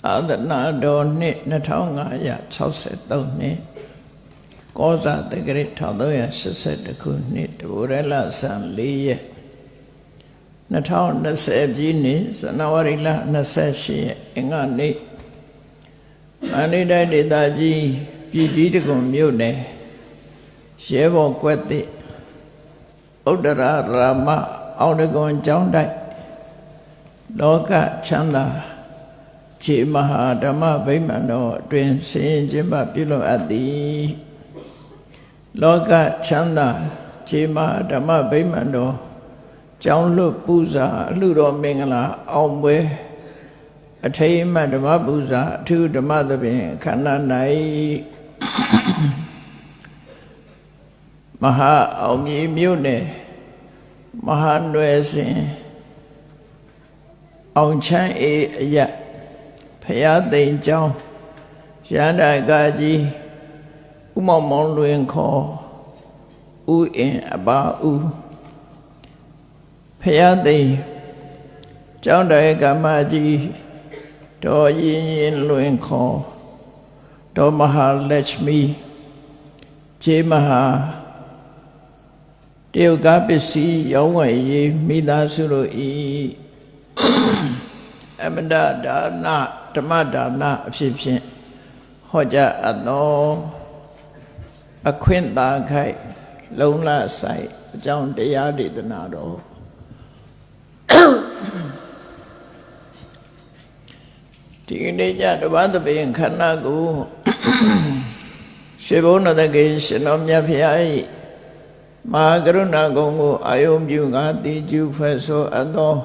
သာသနာတော်နှစ်2563နှစ်ကောဇာတက္ကရာ1382ခုနှစ်တဘူရလဆန်4ရက်2020ပြည့်နှစ်ဇန်နဝါရီလ28ရက်အင်္ဂါနေ့မန္တလေးတိုင်းဒေသကြီးပြည်ကြီးတက္ကသိုလ်မြို့နယ်ရဲဘော်ကွက်သစ်ဥဒ္ဒရာရာမအောင်တကွန်ကျောင်းတိုက်လောကချမ်းသာခြေမဟာဓမ္မဗိမာန်တော်အတွင်ဆင်ကျင်းပပြုလုပ်အပ်သည်လောကချမ်းသာခြေမဟာဓမ္မဗိမာန်တော်ကျောင်းလွတ်ပူဇာအလှတော်မင်္ဂလာအောင်ပွဲအထိမ်းအမှတ်ဓမ္မပူဇာအထူးဓမ္မသဘင်ခန္ဓာ၌မဟာအောင်မြေမြို့နယ်မဟာနွယ်စဉ်အောင်ချမ်းအေးအယဖရာသိမ်ကျောင်းရဟန္တာကကြီးဥမောင်မောင်လွင်ခေါ်ဥအင်အပါဥဖရာသိမ်ကျောင်းတော်ကမ္မကြီးတော်ရင်ရင်လွင်ခေါ်တော်မဟာလက်ချမီခြေမဟာတရုတ်ကားပစ္စည်းရောင်းဝယ်ရေးမိသားစုတို့ဤအမန္တဒါနဓမ္မဒါနအဖြစ်ဖြင့်ဟောကြားအပ်သောအခွင့်သာခိုက်လုံလဆိုင်အကြောင်းတရားဒေသနာတော်ဒီကနေ့ညဓမ္မသဘင်ခန္ဓာကိုရှေဘုန်းတော်တကယ်ရှင်တော်မြတ်ဖရာ၏မဟာကရုဏာကုံကိုအာယုံပြုငါတိကျူဖွဲ့ဆိုအပ်သော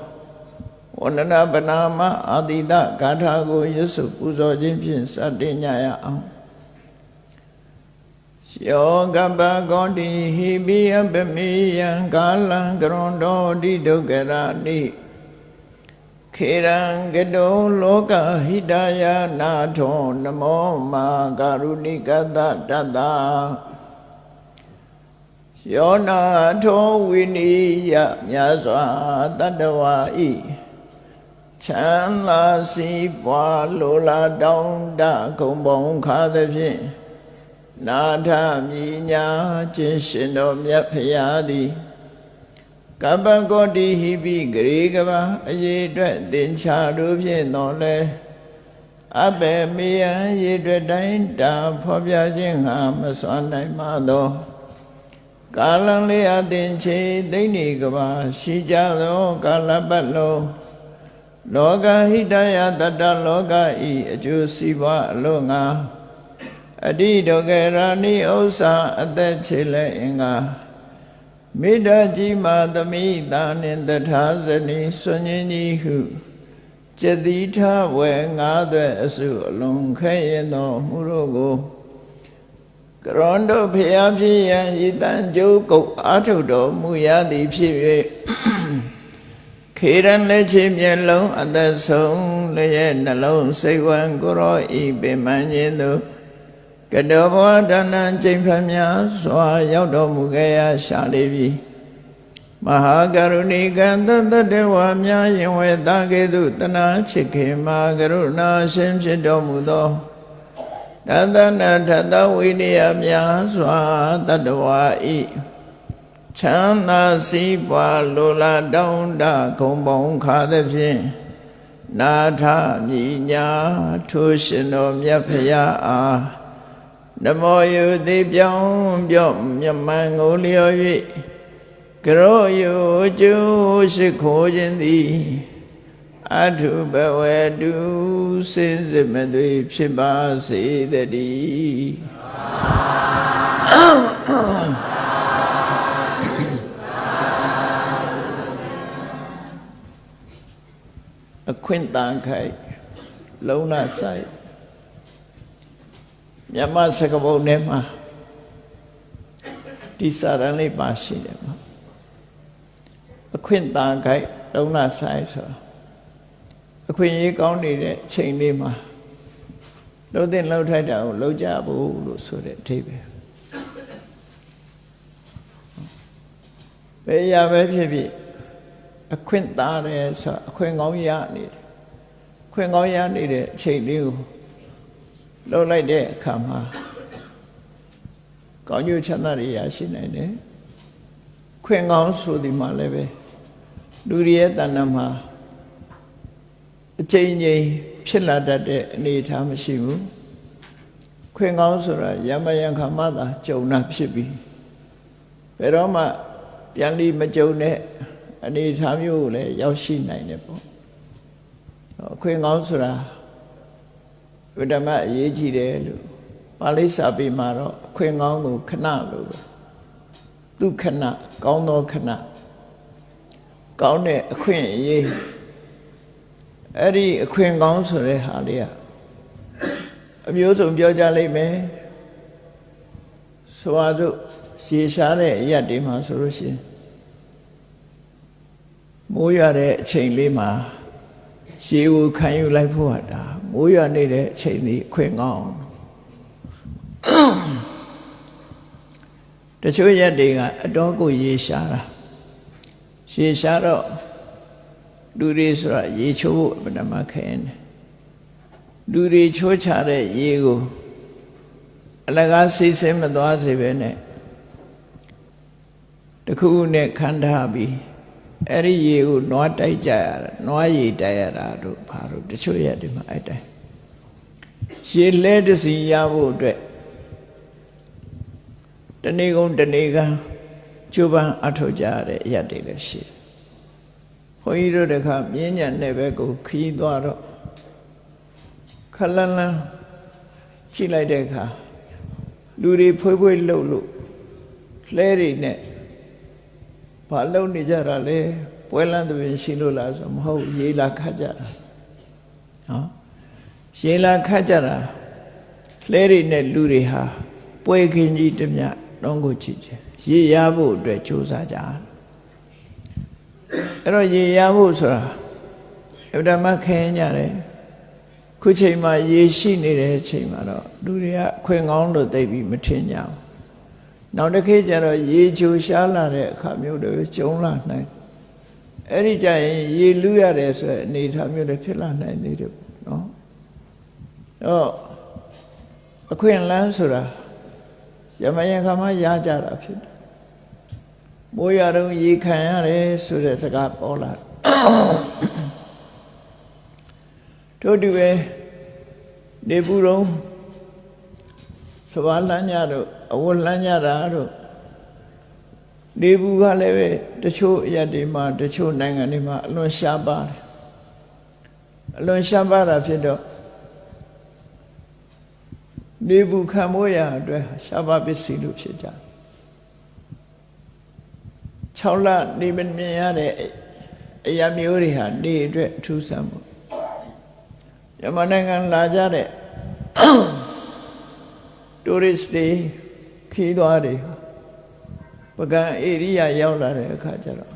ဝန္ဒနာပနာမအာတိတဂါထာကိုရွတ်ဆိုပူဇော်ခြင်းဖြင့်စတင်ကြရအောင်ယောကပကောတိဟိပိအပမေယံကာလံကရွန်တော်တိဒုက္ခရာနိခေရံကတောလောကဟိတယနာထောနမောမာကာရုဏိကတတတ္တယောနာထောဝိနိယမြတ်စွာတတ္တဝါဤချမ်းသာစီးပွားလိုလားတောင်းတခုံပေါင်းခါသဖြင့်နာထမြညာခြင်းရှင်တော်မြတ်ဖရာသည်ကပ္ပကောတိဟိပိဂရေကဘာအရေးအတွက်သင်္ချာတို့ဖြင့်တော်လဲအဘေမေယံရေအတွက်တိုင်းတာဖော်ပြခြင်းဟာမစွမ်းနိုင်မှသောကာလံလေးအသင်္ချေသိဏိကဘာရှိကြသောကာလပတ်လုံးလောကဟိတယတတ္တလောကဤအကျိုးစီးပွားအလို့ငါအတိဒုက္ခရာနိဥ္စာအသက်ချေလဲအင်္ဂါမေတ္တာကြီးမာသမိတာနှင့်တထာဇနီဆွန်ញင်းကြီးဟုကျတိထဝေငါးသွဲအစုအလုံးခဲရင်သောမှုတို့ကိုကရွန်တို့ဖျားဖြစ်ရန်ဤတန်ကျိုးကုတ်အာထုတော်မူရသည်ဖြစ်၍ခေရန်လက်ချေမျက်လုံးအသက်ဆုံးလည်းရဲ့နှလုံးစိတ်ဝံကိုရောဤပင်မခြင်းသို့ကတောဘဝဒါနံကျင့်ဖျများစွာရောက်တော်မူခဲ့ရရှာလေပြီမဟာကရုဏီကံတတ္တဝါများယင်ဝေတာကေတုတနာချစ်ခေမာကရုဏာရှင်ဖြစ်တော်မူသောတသနာထသဝိနည်းများစွာတတ္တဝါဤချမ်းသာစီးပွားလိုလားတောင်းတခုံပေါင်းခါသဖြင့်နာထမြညာထိုရှင်တော်မြတ်ဖရာအားနမောယုတိပြောင်းပြော့မြမန်ကိုလျော်၍ကရောယုကျိုးရှိခိုးခြင်းသည်အထုဘဝတုစင်စစ်မသွေဖြစ်ပါစေတည်းအခွင့်တန်ခိုက်လုံလဆိုင်မြန်မာစကားပုံထဲမှာဒီစာရန်လေးပါရှိတယ်မှာအခွင့်တန်ခိုက်လုံလဆိုင်ဆိုအခွင့်အရေးကောင်းနေတဲ့အချိန်လေးမှာလှုပ်တဲ့လှုပ်ထိုက်တာကိုလှုပ်ကြဖို့လို့ဆိုတဲ့အထိပ္ပယ်ဘယ်ရပဲဖြစ်ဖြစ်အခွင့်သားတယ်ဆိုအခွင့်ကောင်းရနေတယ် ခွင့်ကောင်းရနေတဲ့အချိန်လေးကိုလှုပ်လိုက်တဲ့အခါမှာကောင်းကျိုးချမ်းသာတွေရရှိနိုင်တယ်ခွင့်ကောင်းဆိုဒီမှာလည်းပဲလူတွေရဲ့တဏ္ဍာမှာအချိန်ချင်းဖြစ်လာတတ်တဲ့အနေအထားမရှိဘူးခွင့်ကောင်းဆိုတာယမယံခါမှသာကြုံတာဖြစ်ပြီးဘယ်တော့မှပြန်လီမကြုံတဲ့အနေအထားမျိုးကိုလည်းရောက်ရှိနိုင်တယ်ပေါ့ခွင့်ကောင်းဆိုတာဝိဓမ္မအရေးကြီးတယ်လို့ပါဠိစာပေမှာတော့ခွင့်ကောင်းကိုခဏလို့သူခဏကောင်းသောခဏကောင်းတဲ့အခွင့်အရေးအဲ့ဒီအခွင့်ကောင်းဆိုတဲ့ဟာလေးကအမျိုးစုံပြောကြလိမ့်မယ်ဆိုပါစို့ရေရှားတဲ့အရက်တွေမှာဆိုလို့ရှိရင်မိုးရွာတဲ့အချိန်လေးမှာရေကိုခံယူလိုက်ဖို့ဟာဒါမိုးရွာနေတဲ့အချိန်ဒီအခွင့်ကောင်းတချို့ရက်တွေကအတော်ကိုရေရှားတာရေရှားတော့လူတွေဆိုတာရေချိုးဖို့အမှန်တမ်းခဲနေလူတွေချိုးချတဲ့ရေကိုအလကားစိတ်ဆင်းမသွားစေပဲနဲ့တခုနဲ့ခန္ဓာပြီးအဲ့ဒီရေကိုနွားတိုက်ကြရတာနွားရေတိုက်ရတာတို့ဘာလို့တချို့ရက်ဒီမှာအဲ့တိုင်းရေလဲတစီရဖို့အတွက်တနေ့ကုန်တနေ့ကကျိုးပန်းအထောက်ကြရတဲ့အရက်တွေလည်းရှိတယ်။ခွန်ကြီးတို့တခါမြင်းညံတဲ့ဘက်ကိုခီးသွားတော့ခလန်းလန်းကြည့်လိုက်တဲ့အခါလူတွေဖွေးဖွေးလှုပ်လို့လှဲတွေနဲ့ဘာလှုပ်နေကြတာလဲပွဲလန်းသဘင်ရှိလို့လားဆိုမဟုတ်ရေလာခတ်ကြတာနော်ရေလာခတ်ကြတာလှဲတွေနဲ့လူတွေဟာပွဲခင်းကြီးတမျှတော့ကိုချစ်ချင်ရေရဖို့အတွက်ကြိုးစားကြအဲ့တော့ရေရဖို့ဆိုတာအဗ္ဗမခဲကြတယ်ခုချိန်မှာရေရှိနေတဲ့အချိန်မှာတော့လူတွေကခွင့်ကောင်းလို့သိပြီးမထင်ကြဘူးနောက်တစ်ခေတ်ကျတော့ရေချိုရှားလာတဲ့အခါမျိုးတွေကျုံလာနိုင်အဲ့ဒီကြရင်ရေလူးရတယ်ဆိုတဲ့အနေအထားမျိုးတွေဖြစ်လာနိုင်သေးတယ်နော်တော့အခွင့်အလမ်းဆိုတာယမယံခါမှရကြတာဖြစ်တယ်မိုးရတော့ရေခံရတယ်ဆိုတဲ့စကားပေါ်လာတို့တူပဲနေပူတော့စဘာလမ်းညတို့အဝတ်လမ်းညတာတို့နေပူကလည်းပဲတချို့အရာတွေမှာတချို့နိုင်ငံတွေမှာအလွန်ရှားပါတယ်အလွန်ရှားပါတာဖြစ်တော့နေပူခံမိုးရအတွက်ရှားပါပစ္စည်းလို့ဖြစ်ကြ6လနေမမြင်ရတဲ့အရာမျိုးတွေဟာနေအတွက်အထူးဆန်းမှုမြန်မာနိုင်ငံလာကြတဲ့တိုရစ်တွေခီးသွားတွေပကံဧရိယာရောက်လာတဲ့အခါကျတော့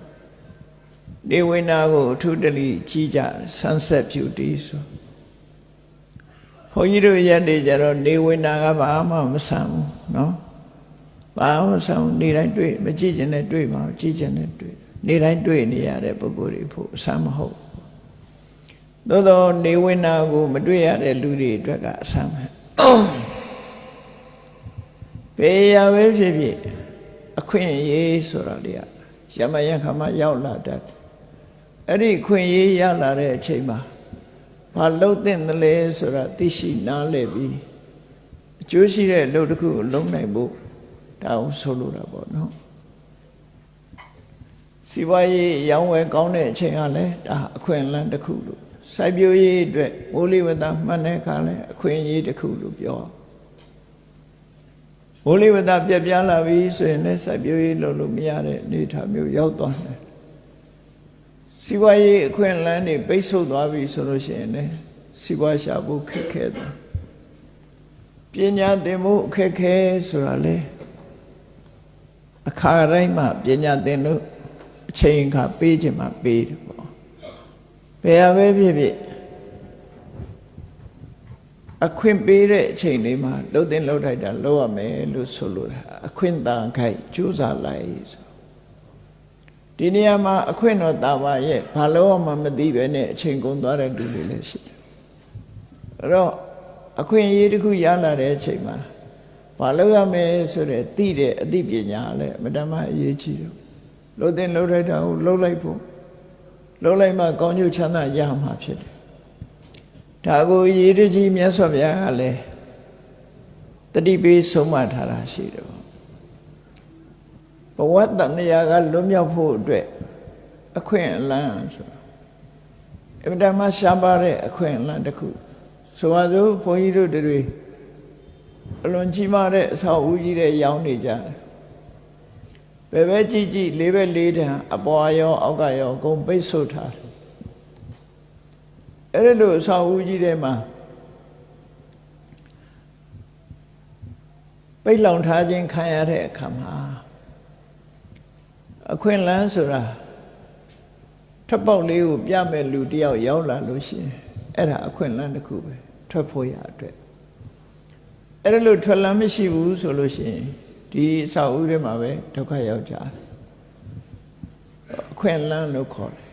နေဝင်နာကိုအထူးတလိကြီးကြ sunset beauty ဆိုဘုန်းကြီးတို့ရက်တွေကျတော့နေဝင်နာကဘာမှမဆန်ဘူးနော်ဘာမှမဆန်နေတိုင်းတွေ့မကြည့်ချင်တဲ့တွေ့မှာကြည့်ချင်တဲ့တွေ့နေတိုင်းတွေ့နေရတဲ့ပုဂ္ဂိုလ်တွေဖို့အဆန်မဟုတ်သို့သောနေဝင်နာကိုမတွေ့ရတဲ့လူတွေအတွက်ကအဆန်ပဲဘေးရပဲဖြစ်ဖြစ်အခွင့်အရေးဆိုတာလေရမယံခါမှရောက်လာတတ်အဲ့ဒီအခွင့်အရေးရလာတဲ့အချိန်မှာဘာလုပ်သင့်သလဲဆိုတာသိရှိနားလည်ပြီးအကျိုးရှိတဲ့အလုပ်တစ်ခုကိုလုပ်နိုင်ဖို့ဒါအောင်ဆိုလိုတာပေါ့နော်စီးပွားရေးရောင်းဝယ်ကောင်းတဲ့အချိန်ကလည်းဒါအခွင့်အလမ်းတစ်ခုလို့စိုက်ပျိုးရေးအတွက်မိုးလေဝသမှန်တဲ့အခါလည်းအခွင့်အရေးတစ်ခုလို့ပြောမိုးလေဝသပြက်ပြားလာပြီဆိုရင်လည်းစိုက်ပျိုးရေးလုပ်လို့မရတဲ့အနေအထားမျိုးရောက်သွားတယ်စီးပွားရေးအခွင့်အလမ်းတွေပိတ်ဆို့သွားပြီဆိုလို့ရှိရင်လည်းစီးပွားရှာဖို့ခက်ခဲတယ်ပညာသင်မှုအခက်ခဲဆိုတာလေအခါတိုင်းမှာပညာသင်လို့အချိန်ခါပေးခြင်းမှာပေးတယ်ပေါ့ဘယ်ဟာပဲဖြစ်ဖြစ်အခွင့်ပေးတဲ့အချိန်လေးမှာလှုပ်တင်လှုပ်ထိုက်တာလှုပ်ရမယ်လို့ဆိုလိုတာအခွင့်တန်ခိုက်ကြိုးစားလိုက်ဆိုဒီနေရာမှာအခွင့်တော်တာပါရဲ့ဘာလို့မှမသိပဲနဲ့အချိန်ကုန်သွားတဲ့လူတွေလည်းရှိတယ် တော့အခွင့်အရေးတစ်ခုရလာတဲ့အချိန်မှာဘာလုပ်ရမလဲဆိုတဲ့သိတဲ့အသိပညာလည်းအမှန်တမ်းအရေးကြီးတယ်လို့တင်လို့လိုက်တာကိုလှုပ်လိုက်ဖို့လှုပ်လိုက်မှကောင်းကျိုးချမ်းသာရမှာဖြစ်တယ်ဒါကိုရည်တကြီးမြတ်စွာဘုရားကလည်းတတိပေးဆုံးမထားတာရှိတယ်ဘဝတဏှာကလွတ်မြောက်ဖို့အတွက်အခွင့်အလမ်းဆိုအမှန်တမ်းရှားပါတဲ့အခွင့်အလမ်းတစ်ခုဆိုပါစို့ဘုန်းကြီးတို့တွေအလွန်ကြီးမားတဲ့အဆောက်အဦကြီးတွေရောင်းနေကြတယ်ဘယ်ပဲကြည့်ကြည့်လေးပဲလေးတန်းအပေါ်ရောအောက်ကရောအကုန်ပိတ်ဆို့ထားတယ်အဲ့ဒီလိုအဆောက်အဦကြီးတွေမှာပိတ်လောင်ထားခြင်းခံရတဲ့အခါမှာအခွင့်အလမ်းဆိုတာထပ်ပေါက်လေးကိုပြမဲ့လူတယောက်ရောက်လာလို့ရှိရင်အဲ့ဒါအခွင့်အလမ်းတစ်ခုပဲထွက်ဖို့ရအတွက်အဲ့ဒါလို့ထွက်လမ်းမရှိဘူးဆိုလို့ရှိရင်ဒီအဆောက်အဦတွေမှာပဲဒုက္ခရောက်ကြတယ်အခွင့်အလမ်းလို့ခေါ်တယ်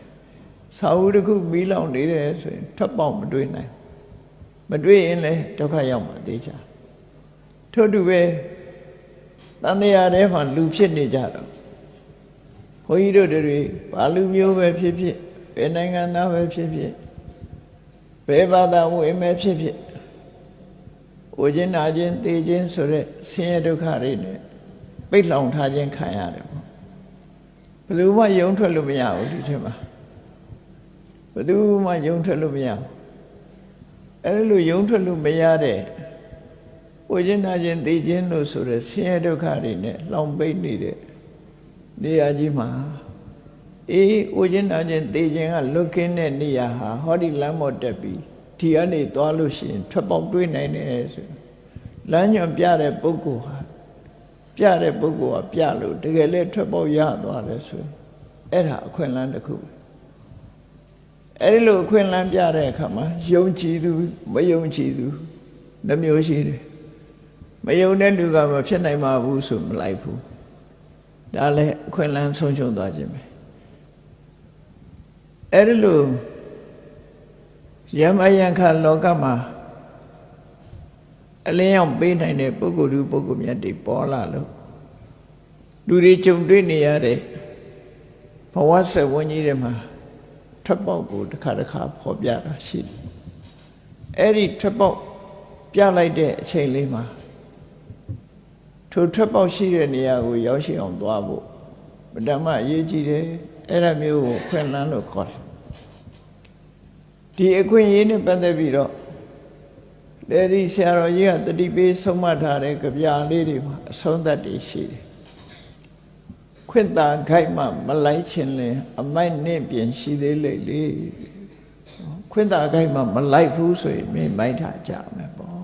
ဆောက်အဦတစ်ခုမီးလောင်နေတယ်ဆိုရင်ထွက်ပေါက်မတွေ့နိုင်မတွေ့ရင်လည်းဒုက္ခရောက်မှာသိကြထို့တူပဲတန်တရားထဲမှာလူဖြစ်နေကြတော့ဘုန်းကြီးတို့တွေဘာလူမျိုးပဲဖြစ်ဖြစ်ဘယ်နိုင်ငံသားပဲဖြစ်ဖြစ်ဘယ်ဘာသာဝင်ပဲဖြစ်ဖြစ်ဝိဉ္ဇနာခြင်းသိခြင်းဆိုတဲ့ဆင်းရဲဒုက္ခတွေနဲ့ပိတ်လောင်ထားခြင်းခံရတယ်ပေါ့ဘယ်သူမှယုံထွက်လို့မရဘူးဒီထဲမှာဘယ်သူမှယုံထွက်လို့မရဘူးအဲ့လိုယုံထွက်လို့မရတဲ့ဝိဉ္ဇနာခြင်းသိခြင်းလို့ဆိုတဲ့ဆင်းရဲဒုက္ခတွေနဲ့လောင်ပိတ်နေတဲ့နေရာကြီးမှာဝိဉ္ဇနာခြင်းသိခြင်းကလွတ်ကင်းတဲ့နေရာဟာဟောဒီလမ်းပေါ်တက်ပြီးဒီကနေသွားလို့ရှိရင်ထွက်ပေါက်တွေးနိုင်တယ်ဆိုလမ်းညွန်ပြတဲ့ပုဂ္ဂိုလ်ဟာပြတဲ့ပုဂ္ဂိုလ်ကပြလို့တကယ်လည်းထွက်ပေါက်ရသွားတယ်ဆိုအဲ့ဒါအခွင့်အလမ်းတစ်ခုအဲ့ဒီလိုအခွင့်အလမ်းပြတဲ့အခါမှာယုံကြည်သူမယုံကြည်သူနှမျိုးရှိတယ်မယုံတဲ့လူကမဖြစ်နိုင်ပါဘူးဆိုမလိုက်ဘူးဒါလည်းအခွင့်အလမ်းဆုံးရှုံးသွားခြင်းပဲအဲ့ဒီလိုယမယံခလောကမှာအလင်းရောက်ပေးနိုင်တဲ့ပုဂ္ဂိုလ်သူပုဂ္ဂိုလ်မြတ်တွေပေါ်လာလို့လူတွေကြုံတွေ့နေရတဲ့ဘဝဆက်ဝန်းကြီးတွေမှာထွက်ပေါက်ကိုတစ်ခါတစ်ခါဖော်ပြတာရှိတယ်အဲ့ဒီထွက်ပေါက်ပြလိုက်တဲ့အချိန်လေးမှာထိုထွက်ပေါက်ရှိတဲ့နေရာကိုရောက်ရှိအောင်သွားဖို့ဓမ္မအရေးကြီးတယ်အဲ့ဒါမျိုးကိုခွင့်လန်းလို့ခေါ်တယ်ဒီအခွင့်အရေးနဲ့ပတ်သက်ပြီးတော့လေဒီဆရာတော်ကြီးကတတိပေးဆုံးမထားတဲ့ကြပြလေးတွေမှာအဆုံးသတ်တွေရှိတယ်ခွင့်သာခိုက်မှမလိုက်ခြင်းလဲအမိုက်နဲ့ပြင်ရှိသေးလေလေခွင့်သာခိုက်မှမလိုက်ဘူးဆိုရင်မိုက်ထားကြမယ်ပေါ့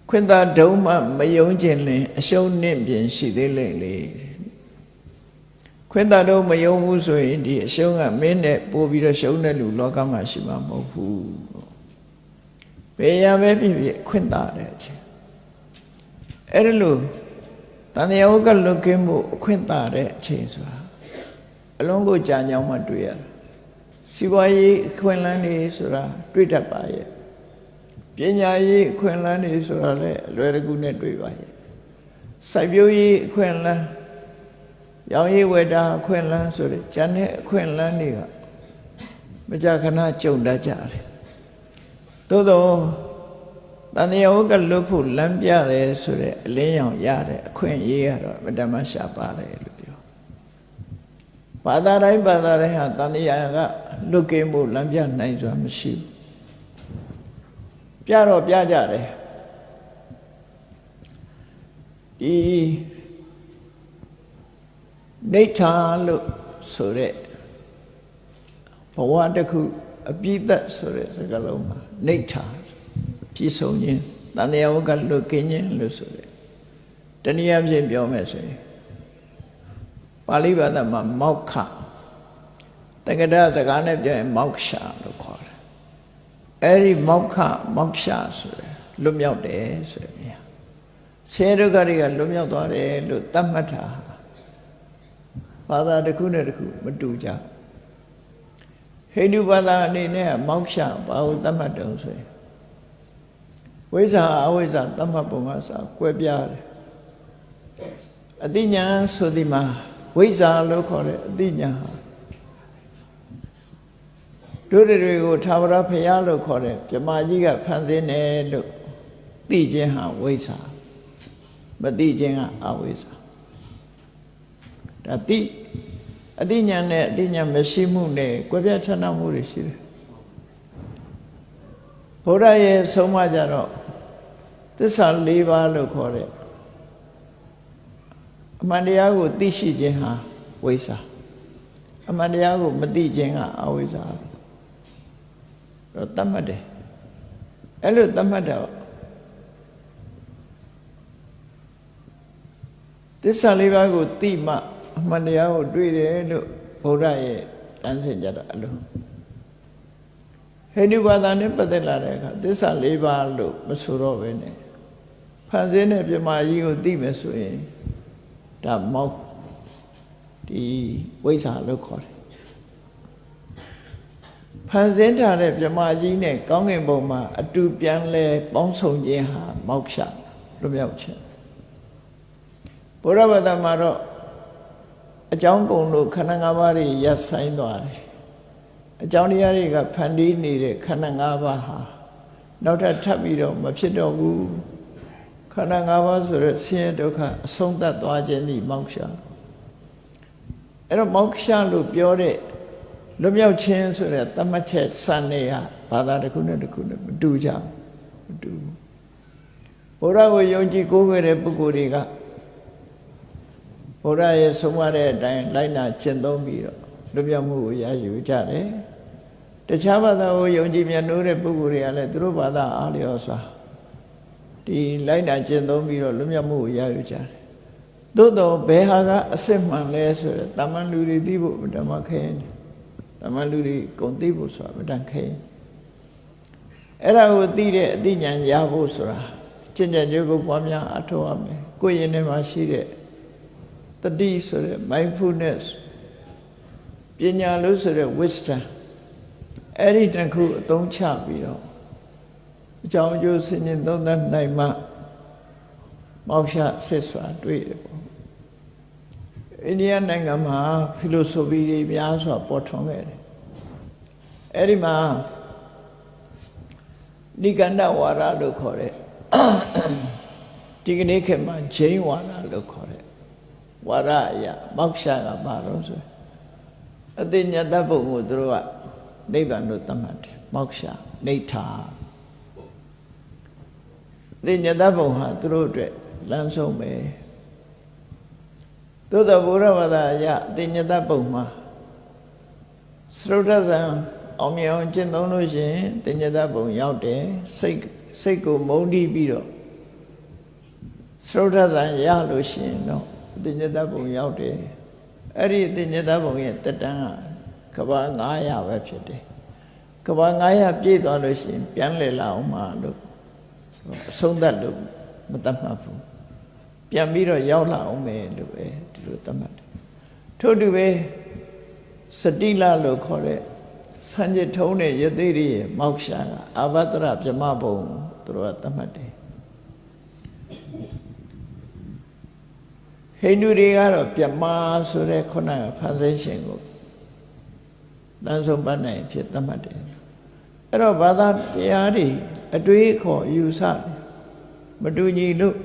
ခွင့်သာဒုံမှမယုံခြင်းလဲအရှုံးနဲ့ပြင်ရှိသေးလေလေခွင့်သာတော့မယုံဘူးဆိုရင်ဒီအရှုံးကမင်းနဲ့ပို့ပြီးတော့ရှုံးတဲ့လူလောကမှာရှိမှာမဟုတ်ဘူးဘယ်ရပဲဖြစ်ဖြစ်ခွင့်သာတဲ့အချိန်အဲ့ဒါလို့တန်တရားဝကလွတ်ကင်းမှုအခွင့်သာတဲ့အချိန်ဆိုတာအလုံးကိုကြာညောင်းမှတွေ့ရတာစီးပွားရေးအခွင့်အလမ်းတွေဆိုတာတွေ့တတ်ပါရဲ့ပညာရေးအခွင့်အလမ်းတွေဆိုတာလည်းအလွယ်တကူနဲ့တွေ့ပါရဲ့စိုက်ပျိုးရေးအခွင့်အလမ်းရောင်ရည်ဝယ်တာအခွင့်အလမ်းဆိုတဲ့ဉာဏ်နဲ့အခွင့်အလမ်းတွေကမကြာခဏကြုံတတ်ကြတယ်သို့တော့တန်တရားဝကလွတ်ဖို့လမ်းပြတယ်ဆိုတဲ့အလင်းရောင်ရတဲ့အခွင့်အရေးကတော့မတမရှာပါတယ်လို့ပြောဘာသာတိုင်းဘာသာတိုင်းဟာတန်တရားကလွတ်ကင်းဖို့လမ်းပြနိုင်စွာမရှိဘူးပြတော့ပြကြတယ်ဒီနိဋ္ဌာလို့ဆိုတဲ့ဘဝတစ်ခုအပြည့်သက်ဆိုတဲ့စကားလုံးမှာနိဋ္ဌာပြည့်စုံခြင်းတန်တရားဝကလွတ်ကင်းခြင်းလို့ဆိုတဲ့တနည်းအားဖြင့်ပြောမယ်ဆိုရင်ပါဠိဘာသာမှာမောက္ခတက္ကရာစကားနဲ့ပြောရင်မောက္ခလို့ခေါ်တယ်အဲ့ဒီမောက္ခမောက္ခဆိုတဲ့လွတ်မြောက်တယ်ဆိုတဲ့နေရာဆဲဒုက္ခတွေကလွတ်မြောက်သွားတယ်လို့သတ်မှတ်တာဘာသာတစ်ခုနဲ့တစ်ခုမတူကြဟိန္ဒူဘာသာအနေနဲ့မောက္ခဘာကိုသတ်မှတ်တယ်ဆိုရင် ဝိဇ္ဇာအဝိဇ္ဇာတမ္မပုံကစကွဲပြားတယ်အတိညာဆိုဒီမှာဝိဇ္ဇာလို့ခေါ်တဲ့အတိညာတို့တွေကိုသာဝရဖရာလို့ခေါ်တဲ့ပြမကြီးကဖန်ဆင်းတယ်လို့သိခြင်းဟာဝိဇ္ဇာမသိခြင်းကအဝိဇ္ဇာဒါသိအတိညာနဲ့အတိညာမရှိမှုနဲ့ကွဲပြားခြားနားမှုတွေရှိတယ်ဘုရားရဲ့ဆုံးမကြတော့သစ္စာ၄ပါးလို့ခေါ်တဲ့အမှန်တရားကိုသိရှိခြင်းဟာဝိဇ္ဇာအမှန်တရားကိုမသိခြင်းကအဝိဇ္ဇာတော့တတ်မှတ်တယ်အဲ့လိုတတ်မှတ်တော့သစ္စာ၄ပါးကိုသိမှအမှန်တရားကိုတွေ့တယ်လို့ဘုရားရဲ့တန်းစင်ကြတော့အလိုဟိန္ဒူဘာသာနဲ့ပတ်သက်လာတဲ့အခါသစ္စာ၄ပါးလို့မဆိုတော့ဘဲနဲ့ဖန်ဆင်းတဲ့ပြမကြီးကိုသိမယ်ဆိုရင်ဒါမောက်ဒီဝိဇ္ဇာလို့ခေါ်တယ်ဖန်ဆင်းထားတဲ့ပြမကြီးနဲ့ကောင်းကင်ဘုံမှာအတူပြန်လဲပေါင်းစုံခြင်းဟာမောက္ခလွတ်မြောက်ခြင်းဘုရားဘာသာမှာတော့အကြောင်းကုန်လို့ခန္ဓာ၅ပါးတွေရပ်ဆိုင်သွားတယ်အကြောင်းတရားတွေကဖန်တီးနေတဲ့ခန္ဓာ၅ပါးဟာနောက်ထပ်ပြီးတော့မဖြစ်တော့ဘူးခန္ဓာ၅ပါးဆိုတော့ဆင်းရဲဒုက္ခအဆုံးသတ်သွားခြင်းဒီမောက္ခအဲ့တော့မောက္ခလို့ပြောတဲ့လွတ်မြောက်ခြင်းဆိုတဲ့တမတ်ချက်စံနေဟာဘာသာတစ်ခုနဲ့တစ်ခုနဲ့မတူကြဘူးမတူဘူးဘုရားကိုယုံကြည်ကိုးကွယ်တဲ့ပုဂ္ဂိုလ်တွေကဘုရားရဲ့ဆုံးမတဲ့အတိုင်းလိုက်နာကျင့်သုံးပြီးတော့လွတ်မြောက်မှုကိုရယူကြတယ်တခြားဘာသာကိုယုံကြည်မြတ်နိုးတဲ့ပုဂ္ဂိုလ်တွေကလည်းသူတို့ဘာသာအားလျော်စွာဒီလိုက်နာကျင့်သုံးပြီးတော့လွတ်မြောက်မှုကိုရယူကြတယ်သို့တော့ဘယ်ဟာကအစစ်မှန်လဲဆိုတော့တာမန်လူတွေသိဖို့ဓမ္မခဲတယ်တာမန်လူတွေကုန်သိဖို့ဆိုတာမတန်ခဲအဲ့ဒါကိုသိတဲ့အသိဉာဏ်ရဖို့ဆိုတာကျင့်ကြံကြိုးကိုပွားများအထောက်ရမယ်ကိုယ်ရင်ထဲမှာရှိတဲ့တတိဆိုတဲ့ mindfulness ပညာလို့ဆိုတဲ့ wisdom အဲ့ဒီတစ်ခုအသုံးချပြီးတော့အကြောင်းအကျိုးဆင်ခြင်သုံးသပ်နိုင်မှမောက္ခဆက်စွာတွေ့တယ်ပေါ့အိန္ဒိယနိုင်ငံမှာဖီလိုဆိုဖီတွေများစွာပေါ်ထွန်းခဲ့တယ်အဲ့ဒီမှာနိဂန္ဓဝါဒလို့ခေါ်တဲ့ဒီကနေ့ခေတ်မှာဂျိန်းဝါဒလို့ခေါ်တဲ့ဝါဒအရာမောက္ခကဘာလို့ဆိုအတိညာတဘုံကိုသူတို့ကနိဗ္ဗာန်လို့သတ်မှတ်တယ်မောက္ခနိဋ္ဌာအတိညာတဘုံဟာသူတို့အတွက်လမ်းဆုံးပဲသို့သောဘုရားဘာသာအရအတိညာတဘုံမှာသရုတ်ထဇံအောင်မြင်အောင်ကျင့်သုံးလို့ရှိရင်အတိညာတဘုံရောက်တယ်စိတ်ကိုမုန်းတီးပြီးတော့သရုတ်ထဇံရလို့ရှိရင်တော့အတိညာတဘုံရောက်တယ်အဲ့ဒီအတိညာတဘုံရဲ့တက်တန်းကကဘာ900ပဲဖြစ်တယ်ကဘာ900ပြည့်သွားလို့ရှိရင်ပြန်လည်လာအောင်မှာလို့အဆုံးသတ်လို့မတတ်မှတ်ဘူးပြန်ပြီးတော့ရောက်လာအောင်မယ်လို့ပဲဒီလိုသတ်မှတ်တယ်ထို့တူပဲစတိလလို့ခေါ်တဲ့စံကြထုံးတဲ့ယသိရိရဲ့မောက္ခကအာဘတရပြမဘုံသူတို့ကသတ်မှတ်တယ်ဟိန္ဒူတွေကတော့ပြမဆိုတဲ့ခုနကဖန်ဆင်းရှင်ကိုလမ်းဆုံးပတ်နိုင်ဖြစ်သတ်မှတ်တယ်အဲ့တော့ဘာသာတရားတွေအတွေးခေါ်ယူဆမတူညီလို့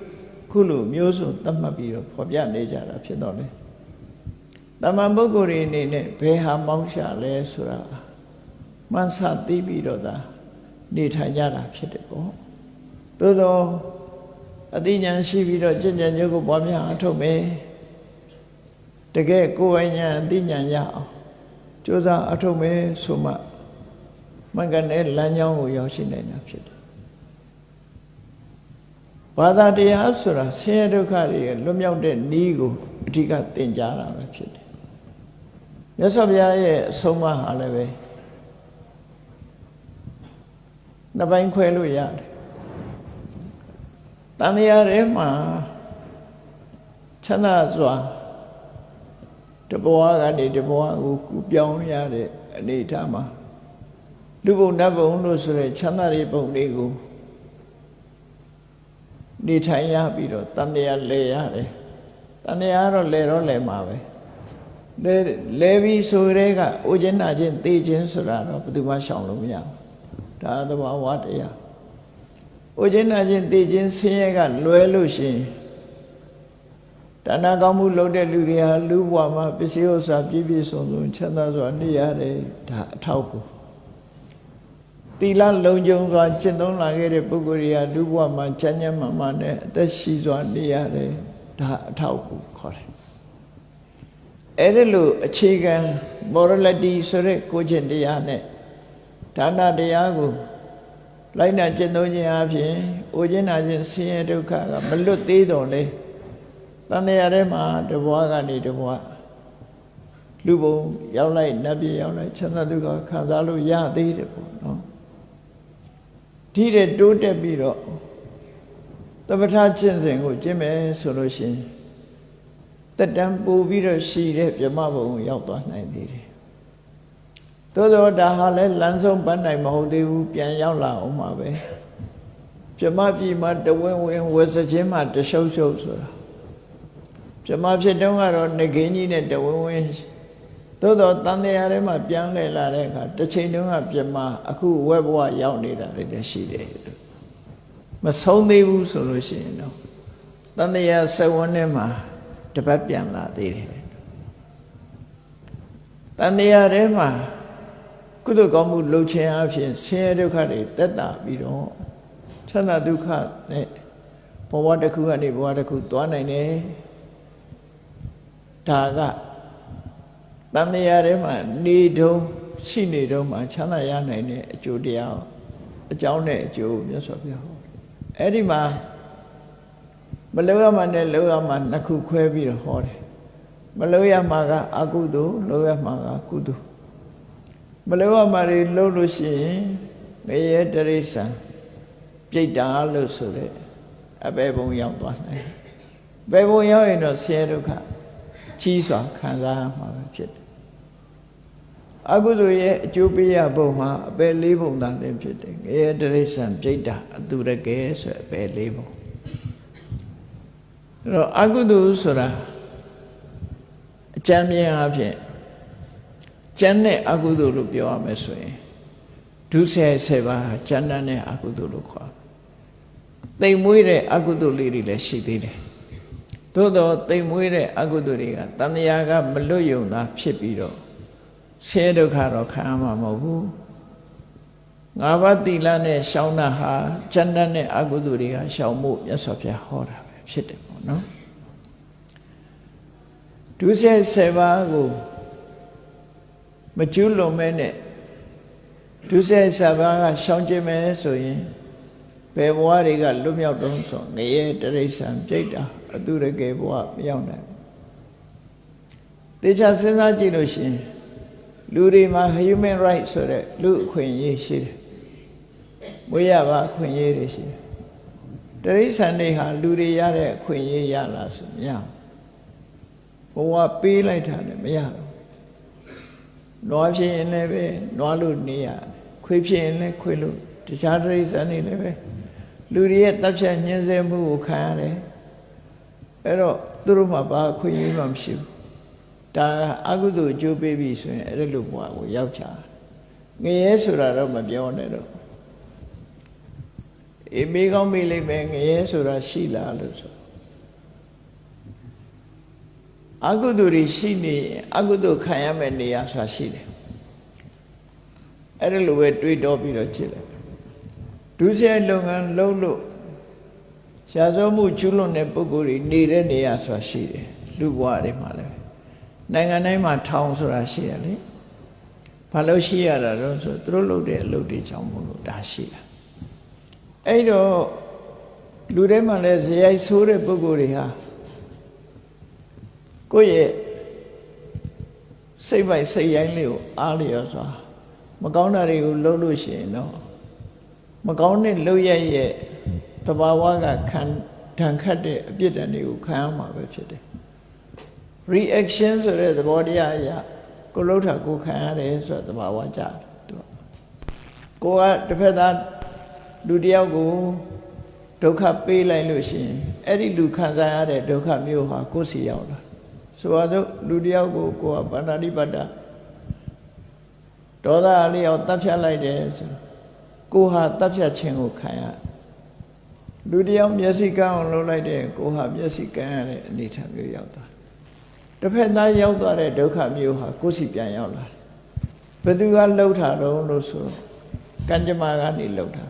ခုလိုမျိုးစုံသတ်မှတ်ပြီးတော့ဖော်ပြနေကြတာဖြစ်တော့လေတမန်ပုဂ္ဂိုလ်တွေအနေနဲ့ဘယ်ဟာမောက္ခလဲဆိုတာမှန်းဆသိပြီးတော့သာနေထိုင်ကြတာဖြစ်တယ်ပေါ့သို့သောအသိဉာဏ်ရှိပြီးတော့ကျင့်ကြံကြိုးကိုပွားများအထုတ်မယ်တကယ်ကိုယ်ပိုင်ဉာဏ်အသိဉာဏ်ရအောင်ကြိုးစားအထုတ်မယ်ဆိုမှမင်္ဂနဲ့လမ်းကြောင်းကိုရောက်ရှိနိုင်တာဖြစ်တယ်ဘာသာတရားဆိုတာဆင်းရဲဒုက္ခတွေလွတ်မြောက်တဲ့နည်းကိုအဓိကသင်ကြားတာပဲဖြစ်တယ်မြတ်စွာဘုရားရဲ့အဆုံးအမဟာလည်းပဲနှစ်ပိုင်းခွဲလို့ရတယ်တန်တရားထဲမှာချမ်းသာစွာတဘဝကနေတဘဝကိုကူပြောင်းရတဲ့အနေအထားမှာလူဘုံနတ်ဘုံလို့ဆိုတဲ့ချမ်းသာတဲ့ဘုံလေးကို နေထိုင်ရပြီးတော့တန်တရားလဲရတယ်တန်တရားတော့လဲမှာပဲလဲပြီးဆိုရဲကအိုခြင်းနာခြင်းသိခြင်းဆိုတာတော့ဘယ်သူမှရှောင်လို့မရဘူးဒါသဘာဝတရားအိုခြင်းနာခြင်းသိခြင်းဆင်းရဲကလွဲလို့ရှိရင်ဒါနကောင်းမှုလုပ်တဲ့လူတွေဟာလူဘဝမှာပစ္စည်းဥစ္စာပြည့်ပြည့်စုံစုံချမ်းသာစွာနေရတယ်ဒါအထောက်ကိုသီလလုံခြုံစွာကျင့်သုံးလာခဲ့တဲ့ပုဂ္ဂိုလ်တွေကလူဘဝမှာချမ်းချမ်းမာမာနဲ့အသက်ရှိစွာနေရတယ်ဒါအထောက်ကိုခေါ်တယ်အဲ့ဒီလိုအခြေခံ morality ဆိုတဲ့ကိုယ်ကျင့်တရားနဲ့ဒါနတရားကိုလိုက်နာကျင့်သုံးခြင်းအပြင်အိုခြင်းနာခြင်းဆင်းရဲဒုက္ခကမလွတ်သေးတော့လေတန်တရားထဲမှာတဘွားကနေတဘွားလူဘုံရောက်လိုက်နတ်ပြည်ရောက်လိုက်ချမ်းသာဒုက္ခခံစားလို့ရသေးတယ်ပေါ့နော်ဒီတဲ့တိုးတက်ပြီးတော့သမထကျင့်စဉ်ကိုကျင့်မယ်ဆိုလို့ရှိရင်တက်တန်းပို့ပြီးတော့ရှိတဲ့ဗြဟ္မဘုံကိုရောက်သွားနိုင်သေးတယ်သို့တော့ဒါဟာလည်းလမ်းဆုံးပန်းနိုင်မဟုတ်သေးဘူးပြန်ရောက်လာအောင်ပါပဲဗြဟ္မပြည်မှာတဝင်းဝင်းဝဆချင်းမှာတရှုပ်ရှုပ်ဆိုတာဗြဟ္မဖြစ်တုန်းကတော့ငကင်းကြီးနဲ့တဝင်းဝင်းသို့တော့တန်တရားထဲမှာပြန်လဲလာတဲ့အခါတစ်ချိန်တုန်းကဗြဟ္မအခုဝက်ဘဝရောက်နေတာလည်းရှိတယ်မဆုံးသေးဘူးဆိုလို့ရှိရင်တော့တန်တရားစဝန်းထဲမှာတပတ်ပြန်လာသေးတယ်တန်တရားထဲမှာကုသိုလ်ကောင်းမှုလုပ်ခြင်းအပြင်ဆင်းရဲဒုက္ခတွေတက်တာပြီးတော့ချမ်းသာဒုက္ခနဲ့ဘဝတစ်ခုကနေဘဝတစ်ခုသွားနိုင်တယ်ဒါကတန်တရားထဲမှာနေတုံးရှိနေတုံးမှာချမ်းသာရနိုင်တဲ့အကျိုးတရားအကြောင်းနဲ့အကျိုးမြတ်စွာဘုရားဟောအဲ့ဒီမှာမလုပ်ရမှနဲ့လုပ်ရမှနှစ်ခုခွဲပြီးတော့ဟောတယ်မလုပ်ရမှကအကုသိုလ်လုပ်ရမှကကုသိုလ်မလုပ်ရမှတွေလုပ်လို့ရှိရင်ငရဲတရိစ္ဆာန်ပြိတ္တာလို့ဆိုတဲ့အပေဘုံရောက်သွားတယ်ဘယ်ဘုံရောက်ရင်တော့ဆင်းရဲဒုက္ခကြီးစွာခံစားရမှာဖြစ်တယ်အကုသိုလ်ရဲ့အကျိုးပေးရပုံမှာအပေ၄ဘုံသာလည်းဖြစ်တယ်ငရဲတရိစ္ဆာန်ပြိတ္တာအတုရကဲဆိုအပေ၄ဘုံအဲ့တော့အကုသိုလ်ဆိုတာအကျမ်းမြင်အဖြစ်ကျမ်းနဲ့အကုသိုလ်လို့ပြောရမယ်ဆိုရင်ဒုစရိုက်7ပါးကျမ်းနဲ့အကုသိုလ်လို့ခေါ်သိမ်မွေးတဲ့အကုသိုလ်လေးတွေလည်းရှိသေးတယ်သို့တော့သိမ်မွေးတဲ့အကုသိုလ်တွေကတန်တရားကမလွတ်ယုံတာဖြစ်ပြီးတော့ဆင်းရဲဒုက္ခတော့ခံရမှာမဟုတ်ဘူးငါးပါးသီလနဲ့ရှောင်တာဟာကျမ်းနဲ့အကုသိုလ်တွေကရှောင်ဖို့မြတ်စွာဘုရားဟောတာပဲဖြစ်တယ်ပေါ့နော်ဒုစရိုက်7ပါးကိုမကျူးလွန်မဲနဲ့ဒုစရိုက်7ပါးကရှောင်ကျင်မယ်ဆိုရင်ဘယ်ဘဝတွေကလွတ်မြောက်တုံးဆိုငရဲတရိစ္ဆာန်ပြိတ္တာအတုရကေဘဝမရောက်နိုင်ဘူးတေချာစဉ်းစားကြည့်လို့ရှိရင်လူတွေမှာ human right ဆိုတဲ့လူအခွင့်အရေးရှိတယ်မွေးရပါအခွင့်အရေးတွေရှိတယ်တရိစ္ဆာန်တွေဟာလူတွေရတဲ့အခွင့်အရေးရလားဆိုမရဘူးဘဝပေးလိုက်တာလည်းမရဘူးနွားဖြစ်ရင်လည်းပဲနွားလို့နေရခွေးဖြစ်ရင်လည်းခွေးလို့တခြားတရိစ္ဆာန်တွေလည်းပဲလူတွေရဲ့တပ်ဖြတ်ညှင်းဆဲမှုကိုခံရတယ်အဲ့တော့သူတို့မှာဘာခွင့်ရမှမရှိဘူးဒါအကုသိုလ်အကျိုးပေးပြီဆိုရင်အဲ့လိုဘဝကိုရောက်ချာငရဲဆိုတာတော့မပြောနဲ့တော့အေးမေးကောင်းမေးလိုက်မယ်ငရဲဆိုတာရှိလားလို့ဆိုအကုသိုလ်တွေရှိနေအကုသိုလ်ခံရမယ့်နေရာဆိုတာရှိတယ်အဲ့ဒါလိုပဲတွေးတောပြီးတော့ကြည့်လိုက်ဒုစရိုက်လုပ်ငန်းလုပ်လို့ရှားစောမှုကျူးလွန်တဲ့ပုဂ္ဂိုလ်တွေနေတဲ့နေရာဆိုတာရှိတယ်လူဘဝတွေမှာလည်းနိုင်ငံတိုင်းမှာထောင်ဆိုတာရှိတယ်လေဘာလို့ရှိရတာတော့ဆိုသူတို့လုပ်တဲ့အလုပ်တွေကြောင့်မို့လို့ဒါရှိတာအဲ့တော့လူတွေမှာလည်းဇယိုက်ဆိုးတဲ့ပုဂ္ဂိုလ်တွေဟာကိုယ့်ရဲ့စိတ်ပိုက်စိတ်ရိုင်းလေးကိုအားလျော်စွာမကောင်းတာတွေကိုလုပ်လို့ရှိရင်တော့မကောင်းတဲ့လုပ်ရရဲ့တဘာဝကခံဒဏ်ခတ်တဲ့အပြစ်ဒဏ်တွေကိုခံရမှာပဲဖြစ်တယ် reaction ဆိုတဲ့သဘောတရားအရကိုလှုပ်တာကိုခံရတယ်ဆိုတဲ့သဘာဝကြတယ်သူကိုကတစ်ဖက်သားလူတယောက်ကို ဒုက္ခပေးလိုက်လို့ရှိရင်အဲ့ဒီလူခံစားရတဲ့ဒုက္ခမျိုးဟာကိုယ်စီရောက်လာဆိုတော့လူတယောက်ကိုကိုယ်ကဗန္ဓာတိပတ္တဒေါသအလျောက်တပ်ဖြတ်လိုက်တယ်ဆိုကိုယ်ဟာတပ်ဖြတ်ခြင်းကိုခံရလူတယောက်မျက်စိကန်းအောင်လုပ်လိုက်တယ်ကိုယ်ဟာမျက်စိကန်းရတဲ့အနေထားမျိုးရောက်သွားတစ်ဖက်သားရောက်သွားတဲ့ဒုက္ခမျိုးဟာကိုယ်စီပြန်ရောက်လာဘယ်သူကလှုပ်တာတော့လို့ဆိုကံကြမ္မာကနေလှုပ်တာ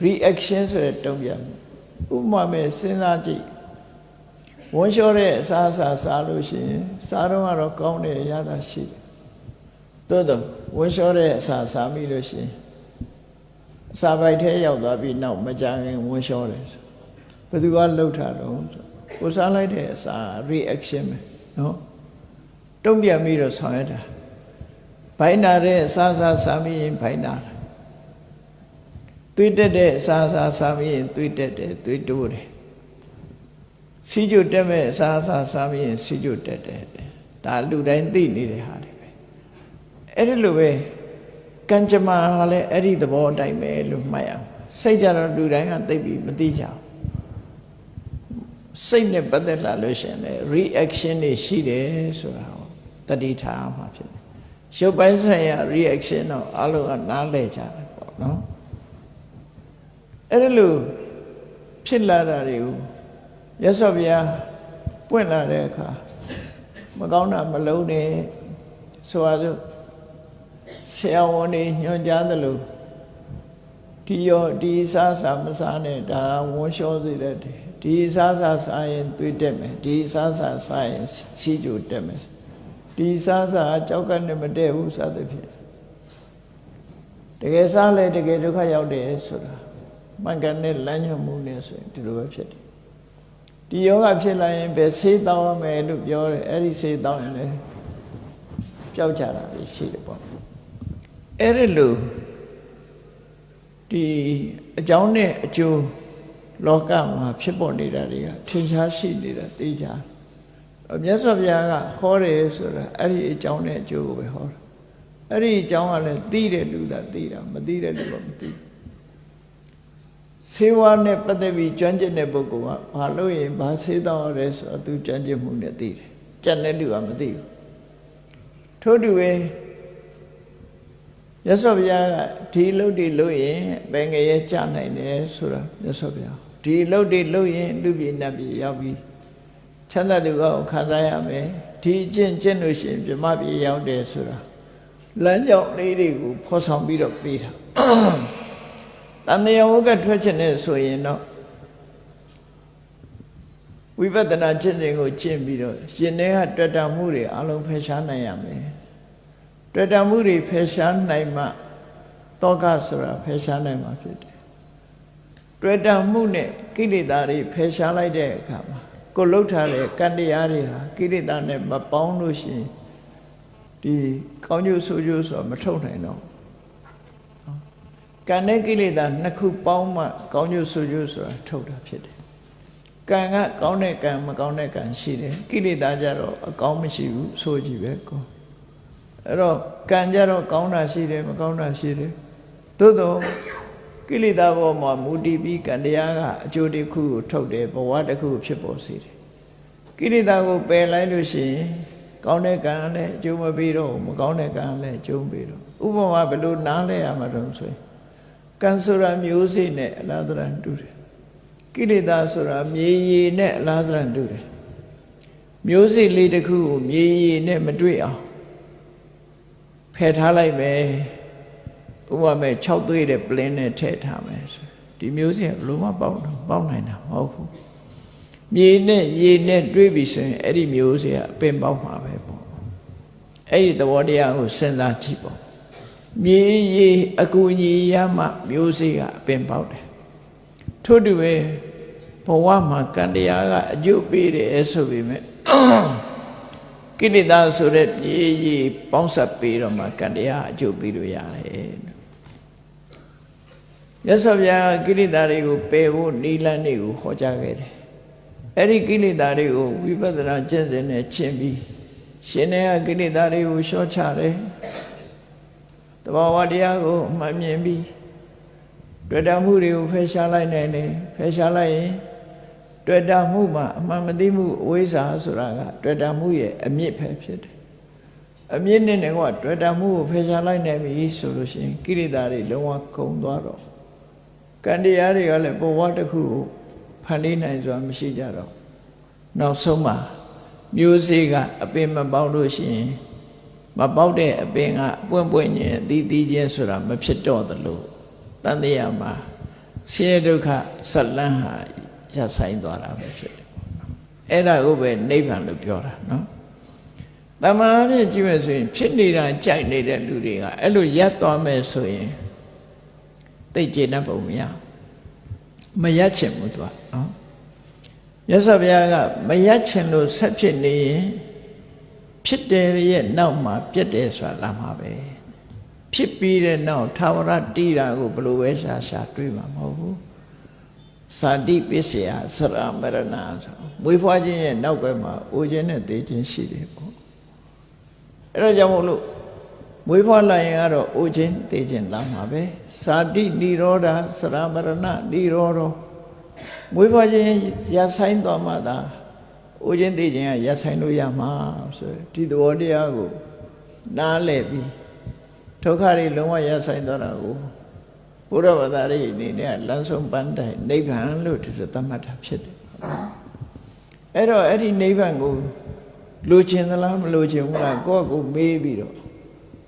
reaction ဆိုတဲ့တုံ့ပြန်ဥပမာမဲ့စဉ်းစားကြည့်ဝန်းလျှောတဲ့အစားအစာစားလို့ရှိရင်စားတော့ကတော့ကောင်းတယ်ရတာရှိတယ်သို့တော့ဝန်းလျှောတဲ့အစာစားမိလို့ရှိရင်အစာပိုက်ထဲရောက်သွားပြီးနောက်မကြခင်ဝန်းလျှောတယ်ဆိုဘယ်သူကလှုပ်တာတော့ကိုစားလိုက်တဲ့အစာ reaction ပဲနော်တုံ့ပြန်ပြီးတော့ဆောင်ရတာဘိုင်းနာတဲ့အစာစားမိရင်ဘိုင်းနာတယ်သွေးတက်တဲ့အစာစားမိရင်သွေးတက်တယ်သွေးတိုးတယ်စီးကျုတက်မဲ့အစာစားမိရင်စီးကျုတက်တယ်ဒါလူတိုင်းသိနေတဲ့ဟာတွေပဲအဲ့ဒီလိုပဲကံကြမ္မာကလည်းအဲ့ဒီသဘောအတိုင်းပဲလို့မှတ်ရအောင်စိတ်ကြတော့လူတိုင်းကသိပြီးမသိကြဘူးစိတ်နဲ့ပတ်သက်လာလို့ရှိရင်လည်း reaction တွေရှိတယ်ဆိုတာကိုတတိထားမှာဖြစ်တယ်ရုပ်ပိုင်းဆိုင်ရာ reaction တော့အလုံးကနားလည်ကြတယ်ပေါ့နော်အဲ့ဒါလို့ဖြစ်လာတာတွေကိုရသော်ဗျာပွင့်လာတဲ့အခါမကောင်းတာမလုံးနဲ့ဆိုရစို့ဆရာဝန်တွေညွှန်ကြားသလိုဒီစားမစားနဲ့ဒါဝန်းလျှောစေတဲ့ဒီစားရင်သွေးတက်မယ်ဒီစားရင်စီးကျိုတက်မယ်ဒီစားကြောက်ကနဲ့မတည့်ဘူးစသဖြင့်တကယ်စားလဲတကယ်ဒုက္ခရောက်တယ်ဆိုတာမှန်ကန်တဲ့လမ်းညွှန်မှုနဲ့ဆိုရင်ဒီလိုပဲဖြစ်တယ်ဒီယောဂဖြစ်လာရင်ပဲဆေးတောင်းရမယ်လို့ပြောတယ်အဲ့ဒီဆေးတောင်းရင်လည်းပျောက်ကြတာရှိတယ်ပေါ့အဲ့ဒီလိုဒီအကြောင်းနဲ့အကျိုးလောကမှာဖြစ်ပေါ်နေတာတွေကထင်ရှားရှိနေတာသိကြမြတ်စွာဘုရားကဟောတယ်ဆိုတာအဲ့ဒီအကြောင်းနဲ့အကျိုးကိုပဲဟောတာအဲ့ဒီအကြောင်းကလည်းသိတဲ့လူသာသိတာမသိတဲ့လူကမသိဆေးဝါးနဲ့ပတ်သက်ပြီးကျွမ်းကျင်တဲ့ပုဂ္ဂိုလ်ကဘာလို့ရင်ဘာဆေးတောင်းရဲဆိုတော့သူကျွမ်းကျင်မှုနဲ့သိတယ်ကြက်တဲ့လူကမသိဘူးထို့တူပဲမြတ်စွာဘုရားကဒီလုပ်တွေလုပ်ရင်ဘယ်ငရဲကြနိုင်တယ်ဆိုတာမြတ်စွာဘုရားဒီလုပ်တွေလုပ်ရင်လူပြည်နတ်ပြည်ရောက်ပြီးချမ်းသာဒုက္ခကိုခံစားရမယ်ဒီကျင့်လို့ရှိရင်ပြမပြည်ရောက်တယ်ဆိုတာလမ်းကြောင်းလေးတွေကိုဖော်ဆောင်ပြီးတော့ပေးတာတန်တရားဝကထွက်ခြင်းနဲ့ဆိုရင်တော့ဝိပဿနာကျင့်စဉ်ကိုကျင့်ပြီးတော့ရှင်ထဲကတွေ့တာမှုတွေအလုံးဖယ်ရှားနိုင်ရမယ်တွေ့တာမှုတွေဖယ်ရှားနိုင်မှတောကဆိုတာဖယ်ရှားနိုင်မှာဖြစ်တယ်တွေ့တာမှုနဲ့ကိလေသာတွေဖယ်ရှားလိုက်တဲ့အခါမှာကိုလှုပ်ထားတဲ့ကံတရားတွေဟာကိလေသာနဲ့မပေါင်းလို့ရှိရင်ဒီကောင်းကျိုးဆိုးကျိုးဆိုတာမထုတ်နိုင်တော့ကံနဲ့ကိလေသာနှစ်ခုပေါင်းမှကောင်းကျိုးဆိုးကျိုးဆိုတာထုတ်တာဖြစ်တယ်ကံကကောင်းတဲ့ကံမကောင်းတဲ့ကံရှိတယ်ကိလေသာကြတော့အကောင်းမရှိဘူးဆိုကြည့်ပဲကောအဲ့တော့ကံကြတော့ကောင်းတာရှိတယ်မကောင်းတာရှိတယ်သို့တော့ကိလေသာပေါ်မှာမူတည်ပြီးကံတရားကအကျိုးတစ်ခုကိုထုတ်တယ်ဘဝတစ်ခုဖြစ်ပေါ်စေတယ်ကိလေသာကိုပယ်လိုက်လို့ရှိရင်ကောင်းတဲ့ကံလည်းအကျိုးမပေးတော့မကောင်းတဲ့ကံလည်းအကျိုးပေးတော့ဥပမာဘယ်လိုနားလဲရမှာတော့ဆိုရင်ကံဆိုတာမျိုးစေ့နဲ့အလားတူတူတယ်ကိလေသာဆိုတာမြေရည်နဲ့အလားတူတူတယ်မျိုးစေ့လေးတစ်ခုကိုမြေရည်နဲ့မတွေ့အောင်ဖယ်ထားလိုက်မယ်ဥပမာ6သွေးတဲ့ပလင်းနဲ့ထည့်ထားမယ်ဆိုဒီမျိုးစေ့ဘယ်လိုမှပေါက်နိုင်တာမဟုတ်ဘူးမြေနဲ့ရေနဲ့တွေးပြီးဆိုရင်အဲ့ဒီမျိုးစေ့ကအပင်ပေါက်မှာပဲပေါ့အဲ့ဒီသဘောတရားကိုစဉ်းစားကြည့်ပေါ့မြေရေအကူအညီရမှမျိုးစေ့ကအပင်ပေါက်တယ်ထို့တူပဲဘဝမှာကံတရားကအကျိုးပေးတယ်ဆိုပေမဲ့ကိလေသာဆိုတဲ့မြေရေပေါင်းစပ်ပေးတော့မှကံတရားအကျိုးပေးလို့ရတယ်မြတ်စွာဘုရားကိလေသာတွေကိုပယ်ဖို့နိလန်းတွေကိုဟောကြားခဲ့တယ်အဲ့ဒီကိလေသာတွေကိုဝိပဿနာကျင့်စဉ်နဲ့ရှင်းပြီးရှင်တဲ့ကိလေသာတွေကိုလျှော့ချတယ်တဘာဝတရားကိုမှန်မြင်ပြီး တွေ့တာမှုတွေကိုဖယ်ရှားလိုက်နိုင်တယ်ဖယ်ရှားလိုက်ရင်တွေ့တာမှုမှာအမှန်မသိမှုအဝိဇ္ဇာဆိုတာကတွေ့တာမှုရဲ့အမြစ်ပဲဖြစ်တယ်အမြင့်နဲ့ကတွေ့တာမှုကိုဖယ်ရှားလိုက်နိုင်ပြီဆိုလို့ရှိရင်ကိရိတာတွေလုံးဝကုန်သွားတော့ကံတရားတွေကလည်းဘဝတစ်ခုကိုဖန်တီးနိုင်စွာမရှိကြတော့နောက်ဆုံးမှာမျိုးစေ့ကအပင်မပေါက်လို့ရှိရင်မပေါက်တဲ့အပင်ကပွင့်ပွင့်ချင်းအသီးသီးချင်းဆိုတာမဖြစ်တော့သလိုတန်တရားမှာဆင်းရဲဒုက္ခဇတ်လန်းဟာရဆိုင်သွားတာပဲဖြစ်တယ်အဲ့ဒါကိုပဲနိဗ္ဗာန်လို့ပြောတာနော်တမန်အဖြစ်ကြည့်မယ်ဆိုရင်ဖြစ်နေတာကြိုက်နေတဲ့လူတွေကအဲ့လိုရပ်သွားမယ်ဆိုရင်သိကျေနပ်ပုံမရပ်ချင်ဘူးသူကနော်မြတ်စွာဘုရားကမရပ်ချင်လို့ဆက်ဖြစ်နေရင်ဖြစ်တယ်ရဲ့နောက်မှာပြတ်တယ်ဆိုတာလာမှာပဲဖြစ်ပြီးတဲ့နောက်သာဝရတိတာကိုဘယ်လိုပဲရှာတွေးမှာမဟုတ်ဘူးသာတိပစ္စယသရမရဏဆိုမွေးဖွားခြင်းရဲ့နောက်ဘက်မှာအိုခြင်းနဲ့သေခြင်းရှိတယ်ပေါ့အဲ့ဒါကြောင့်မို့လို့မွေးဖွားလိုက်ရင်ကတော့အိုခြင်းသေခြင်းလာမှာပဲသာတိនិရောဓသရမရဏនិရောဓမွေးဖွားခြင်းရဆိုင်သွားမှသာအိုခြင်းသေခြင်းကရဆိုင်လို့ရမှာဆိုဒီသဘောတရားကိုနားလည်ပြီးဒုက္ခတွေလုံးဝရဆိုင်သွားတာကိုဘုရားဘာသာရေးအနေနဲ့လမ်းဆုံးပန်းတိုင်နိဗ္ဗာန်လို့ဒီလိုသတ်မှတ်တာဖြစ်တယ်အဲ့တော့အဲ့ဒီနိဗ္ဗာန်ကိုလိုချင်သလားမလိုချင်ဘူးလားကိုယ့်ကိုမေးပြီးတော့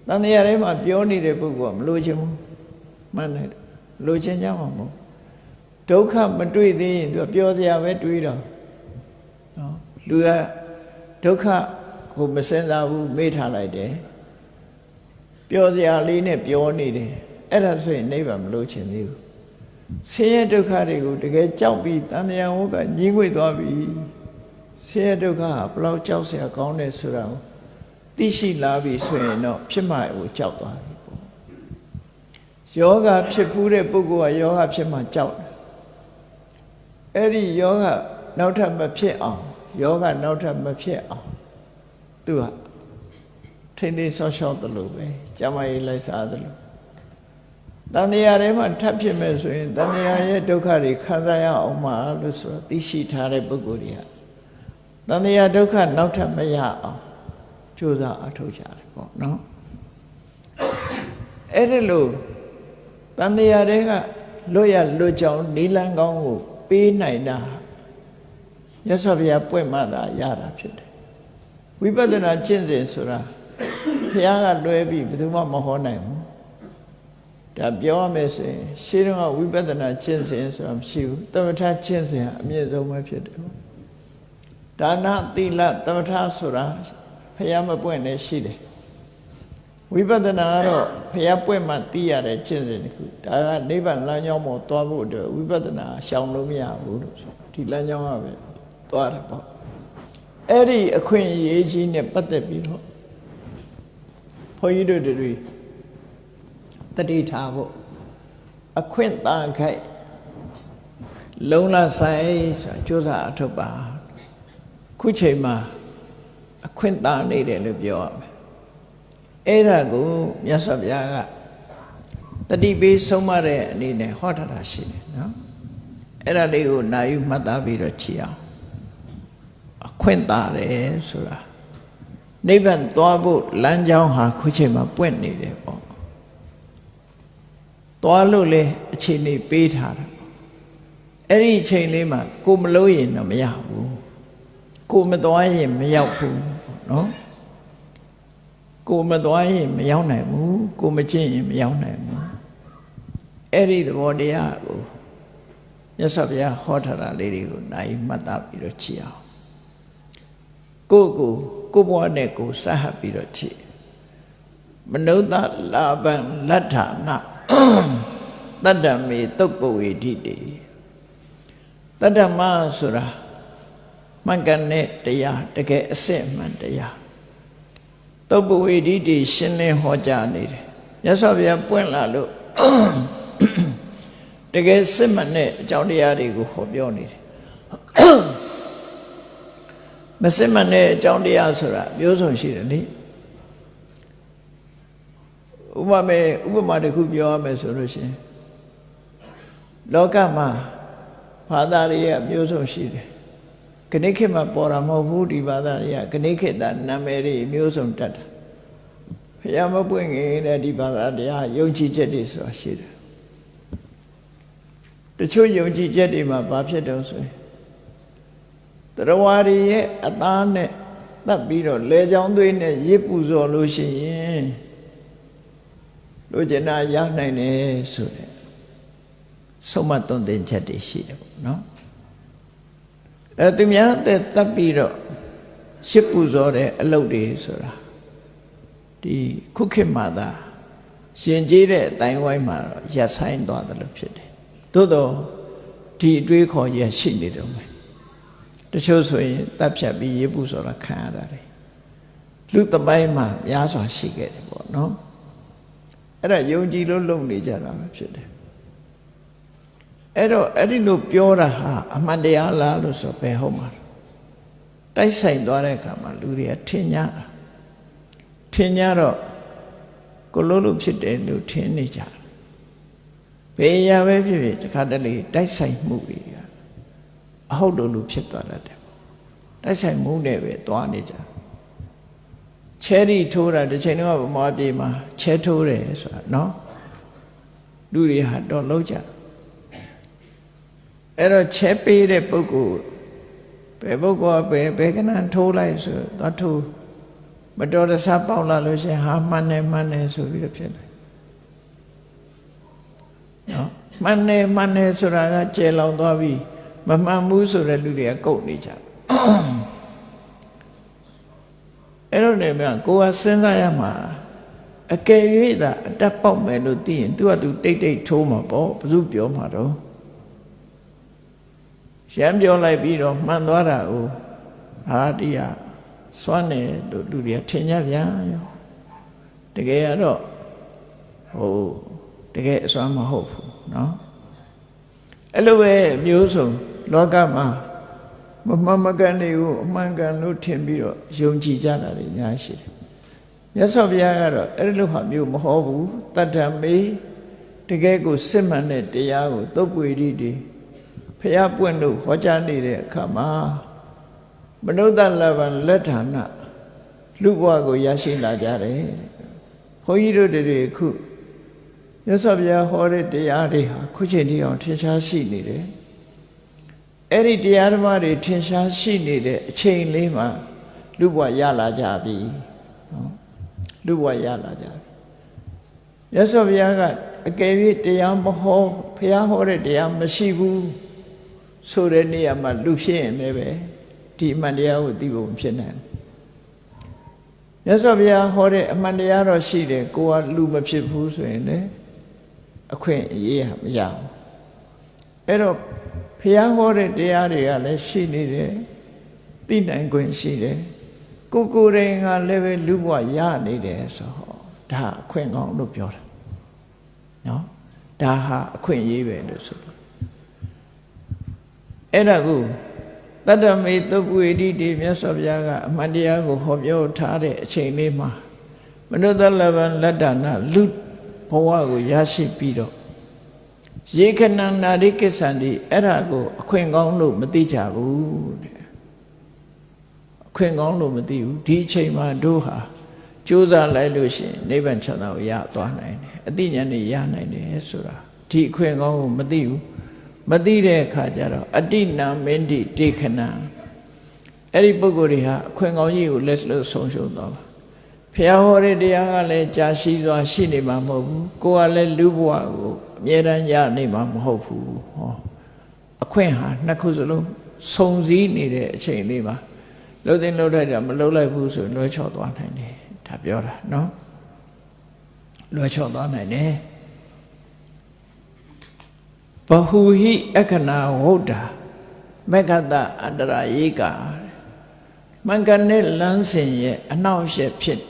တန်တရားထဲမှာပြောနေတဲ့ပုဂ္ဂိုလ်ကမလိုချင်ဘူးမှန်တယ်လိုချင်ကြမှာမဟုတ်ဒုက္ခမတွေ့သေးရင်သူကပြောစရာပဲတွေးတော့နော်လူကဒုက္ခကိုမစင်စားဘူးမေ့ထားလိုက်တယ်ပြောစရာလေးနဲ့ပြောနေတယ်အဲ့ဒါဆိုရင်နိဗ္ဗာန်မလို့ချင်သေးဘူးဆင်းရဲဒုက္ခတွေကိုတကယ်ကြောက်ပြီးတန်တရားဝကညှိငွေ့သွားပြီဆင်းရဲဒုက္ခဟာဘလောက်ကြောက်စရာကောင်းတယ်ဆိုတာကိုသိရှိလာပြီဆိုရင်တော့ဖြစ်မှကိုကြောက်သွားပြီပေါ့ယောဂဖြစ်ဖူးတဲ့ပုဂ္ဂိုလ်ကယောဂဖြစ်မှကြောက်တယ်အဲ့ဒီယောဂနောက်ထပ်မဖြစ်အောင်ယောဂနောက်ထပ်မဖြစ်အောင်သူကထိမ့်သိမ်းဆော့ရှော့သလိုပဲကျမကြီးလိုက်စားသလိုတန်တရားထဲမှာထပ်ဖြစ်မဲ့ဆိုရင်တန်တရားရဲ့ဒုက္ခတွေခံစားရအောင်မှာလို့ဆိုသိရှိထားတဲ့ပုဂ္ဂိုလ်တွေကတန်တရားဒုက္ခနောက်ထပ်မရအောင်ကြိုးစားအထောက်ကြတယ်ပေါ့နော်အဲ့ဒီလိုတန်တရားတွေကလွတ်ရလွတ်ကြောင်းနိလန်းကောင်းကိုပေးနိုင်တာမြတ်စွာဘုရားပွင့်မှသာရတာဖြစ်တယ်ဝိပဿနာကျင့်စဉ်ဆိုတာဘုရားကလွဲပြီးဘယ်သူမှမဟောနိုင်ဘူးဒါပြောရမယ်ဆိုရင်ရှင်းတော့ဝိပဿနာကျင့်စဉ်ဆိုတာမရှိဘူးသမထကျင့်စဉ်အမြင့်ဆုံးပဲဖြစ်တယ်ဒါနသီလသမထဆိုတာဘုရားမပွင့်နဲ့ရှိတယ်ဝိပဿနာကတော့ဘုရားပွင့်မှသိရတဲ့ကျင့်စဉ်တစ်ခုဒါကနိဗ္ဗာန်လမ်းကြောင်းပေါ်သွားဖို့အတွက်ဝိပဿနာရှောင်လို့မရဘူးလို့ဆိုဒီလမ်းကြောင်းကပဲသွားတယ်ပေါ့အဲ့ဒီအခွင့်အရေးကြီးနဲ့ပတ်သက်ပြီးတော့ဘုန်းကြီးတို့တွေတတိထားဖို့အခွင့်သာခိုက်လုံလဆိုင်ဆိုတာကြိုးစားအထုတ်ပါခုချိန်မှာအခွင့်သာနေတယ်လို့ပြောရမယ်အဲ့ဒါကိုမြတ်စွာဘုရားကတတိပေးဆုံးမတဲ့အနေနဲ့ဟောထားတာရှိတယ်နော်အဲ့ဒါလေးကိုနာယူမှတ်သားပြီးတော့ကြည့်အောင်အခွင့်သာတယ်ဆိုတာနိဗ္ဗာန်သွားဖို့လမ်းကြောင်းဟာခုချိန်မှာပွင့်နေတယ်ပေါ့သွားလို့လေအချိန်လေးပေးထားတာပေါ့အဲ့ဒီအချိန်လေးမှာကိုမလို့ရင်တော့မရဘူးကိုမသွားရင်မရောက်ဘူးပေါ့နော်ကိုမသွားရင်မရောက်နိုင်ဘူးကိုမကျင့်ရင်မရောက်နိုင်ဘူးအဲ့ဒီသဘောတရားကိုမြတ်စွာဘုရားဟောထားတာလေးတွေကိုနိုင်မှတ်သားပြီးတော့ကြည့်အောင်ကိုဘဝနဲ့ကိုစဟပ်ပြီးတော့ကြည့်မနုဿလာဘံလဋ္ဌာနတတ္တမေတုပ္ပဝေဒိတေတတ္တမဆိုတာမှန်ကန်တဲ့တရားတကယ်အစစ်မှန်တရားတုပ္ပဝေဒိတေရှင်းလင်းဟောကြားနေတယ်မြတ်စွာဘုရားပွင့်လာလို့တကယ်စစ်မှန်တဲ့အကြောင်းတရားတွေကိုဟောပြောနေတယ်မစစ်မှန်တဲ့အကြောင်းတရားဆိုတာမျိုးစုံရှိတယ်လေဥပမာတစ်ခုပြောရမယ်ဆိုလို့ရှိရင် လောကမှာဘာသာတွေရဲ့အမျိုးဆုံးရှိတယ်ခဏခေတ်မှာပေါ်တာမဟုတ်ဘူးဒီဘာသာတွေကခဏခေတ်သားနာမည်တွေအမျိုးဆုံးတက်တာဘုရားမပွင့်ခင်တဲ့ဒီဘာသာတရားယုံကြည်ချက်တွေဆိုတာရှိတယ်တချို့ယုံကြည်ချက်တွေမှာဘာဖြစ်တော့ဆိုရင်တရားဝါတွေရဲ့အသားနဲ့တတ်ပြီးတော့လေချောင်းသွေးနဲ့ရစ်ပူဇော်လို့ရှိရင်လူကျင်နာရနိုင်တယ်ဆိုတဲ့ဆုံးမသွန်သင်ချက်တွေရှိတယ်ပေါ့နော်သူများတဲ့တတ်ပြီးတော့ရစ်ပူဇော်တဲ့အလုပ်တွေဆိုတာဒီခုခေတ်မှာသာရှင်ကျေးတဲ့အတိုင်းဝိုင်းမှာတော့ရပ်ဆိုင်သွားတယ်လို့ဖြစ်တယ်သို့တော့ဒီအတွေးခေါ်ရရှိနေတော့မယ်တချို့ဆိုရင်တပ်ဖြတ်ပြီးရေပူဆိုတာခံရတာတယ်လူတပိုင်းမှာများစွာရှိခဲ့တယ်ပေါ့နော်အဲ့ဒါယုံကြည်လို့လုပ်နေကြတာပဲဖြစ်တယ်အဲ့တော့အဲ့ဒီလိုပြောတာဟာအမှန်တရားလားလို့ဆိုဘယ်ဟုတ်မှာတိုက်ဆိုင်သွားတဲ့အခါမှာလူတွေကထင်ကြတာထင်ကြတော့ကိုလို့လို့ဖြစ်တယ်လို့ထင်နေကြတယ်ဘယ်ရပဲဖြစ်ဖြစ်တခါတလေတိုက်ဆိုင်မှုတွေအဟုတ်လို့လူဖြစ်သွားတတ်တယ်တိုက်ဆိုင်မှုနဲ့ပဲသွားနေကြချဲရီထိုးတာတစ်ချိန်တော့ဗမာပြည်မှာချဲထိုးတယ်ဆိုတာနော်လူတွေဟာတော့လုံးကြအဲ့တော့ချဲပေးတဲ့ပုဂ္ဂိုလ်ဘယ်ပုဂ္ဂိုလ်ကဘယ်ကနန်းထိုးလိုက်ဆိုတော့ထိုးမတော်တဆပေါက်လာလို့ရှိရင်ဟာမှန်တယ်ဆိုပြီးတော့ဖြစ်တယ်နော်မှန်တယ်ဆိုတာကကျဲလောင်သွားပြီမမှန်ဘူးဆိုတဲ့လူတွေကကုတ်နေကြအဲ့တော့နေမြကိုယ်ကစဉ်းစားရမှာအကယ်၍သာအတက်ပေါက်မယ်လို့သိရင် तू က तू တိတ်ထိုးမှာပေါ့ဘယ်သူပြောမှာတော့ရှမ်းပြောလိုက်ပြီးတော့မှန်သွားတာကိုဟာတရားစွမ်းတယ်လို့လူတွေကထင်ကြဗျာတကယ်ကတော့တကယ်အစွမ်းမဟုတ်ဘူးเนาะအဲ့လိုပဲမျိုးစုံလောကမှာမမှန်မကန်တွေကိုအမှန်ကန်လို့ထင်ပြီးတော့ယုံကြည်ကြတာတွေများရှိတယ်မြတ်စွာဘုရားကတော့အဲ့လိုဟာမျိုးမဟုတ်ဘူးတတ္တမေတကယ်ကိုစစ်မှန်တဲ့တရားကိုသုတ်ပွေတိတွေဘုရားပွင့်လို့ဟောကြားနေတဲ့အခါမှာမနုဿလဗ္ဗံလက်ဌာနလူဘဝကိုရရှိလာကြတယ်ဘုန်းကြီးတို့တွေခုမြတ်စွာဘုရားဟောတဲ့တရားတွေဟာခုချိန်ထိအောင်ထင်ရှားရှိနေတယ်အဲ့ဒီတရားဓမ္မတွေထင်ရှားရှိနေတဲ့အချိန်လေးမှာလူဘဝရလာကြပြီနော်လူဘဝရလာကြပြီမြတ်စွာဘုရားကအကယ်၍တရားမဟောဘုရားဟောတဲ့တရားမရှိဘူးဆိုတဲ့နေရာမှာလူဖြစ်ရင်လည်းပဲဒီအမှန်တရားကိုသိဖို့မဖြစ်နိုင်မြတ်စွာဘုရားဟောတဲ့အမှန်တရားတော့ရှိတယ်ကိုကလူမဖြစ်ဘူးဆိုရင်လည်းအခွင့်အရေးမရဘူးအဲ့တော့ဘုရားဟောတဲ့တရားတွေကလည်းရှိနေတယ်သိနိုင်ခွင့်ရှိတယ်ကိုယ်တိုင်ကလည်းပဲလူဘဝရနေတယ်ဆိုတော့ဒါအခွင့်ကောင်းလို့ပြောတာနော်ဒါဟာအခွင့်အရေးပဲလို့ဆိုလို့အဲ့ဒါကိုတတ္တမေသုတ်ပွေတိတိမြတ်စွာဘုရားကအမှန်တရားကိုဟောပြောထားတဲ့အချိန်လေးမှာမနုဿလဗ္ဗံလက်ဌာနလူဘဝကိုရရှိပြီးတော့ယေခဏနာရိကိစ္ဆန္တိအဲ့ဒါကိုအခွင့်ကောင်းလို့မသိကြဘူးတဲ့အခွင့်ကောင်းလို့မသိဘူးဒီအချိန်မှာတို့ဟာကြိုးစားလိုက်လို့ရှိရင်နိဗ္ဗာန်ချမ်းသာကိုရသွားနိုင်တယ်အသိဉာဏ်နဲ့ရနိုင်တယ်ဆိုတာဒီအခွင့်ကောင်းကိုမသိဘူးမသိတဲ့အခါကျတော့အတိနာမင်းတိတေခဏအဲ့ဒီပုဂ္ဂိုလ်တွေဟာအခွင့်ကောင်းကြီးကိုလက်လို့ဆုံးရှုံးသွားပါဘုရားဟောတဲ့တရားကလည်းကြာရှိစွာရှိနေမှာမဟုတ်ဘူးကိုယ်ကလည်းလူဘဝကိုအမြဲတမ်းရနေမှာမဟုတ်ဘူးဟောအခွင့်ဟာနှစ်ခုစလုံးစုံစည်းနေတဲ့အချိန်လေးမှာလှုပ်တဲ့လှုပ်လိုက်တာမလှုပ်လိုက်ဘူးဆိုလွှဲချော်သွားနိုင်တယ်ဒါပြောတာနော်လွှဲချော်သွားနိုင်တယ်ဘဟုဟိအခဏဝုဒ္ဓမက္ခတအန္တရာယေကမင်္ဂနဲ့လမ်းစဉ်ရဲ့အနှောင့်အယှက်ဖြစ်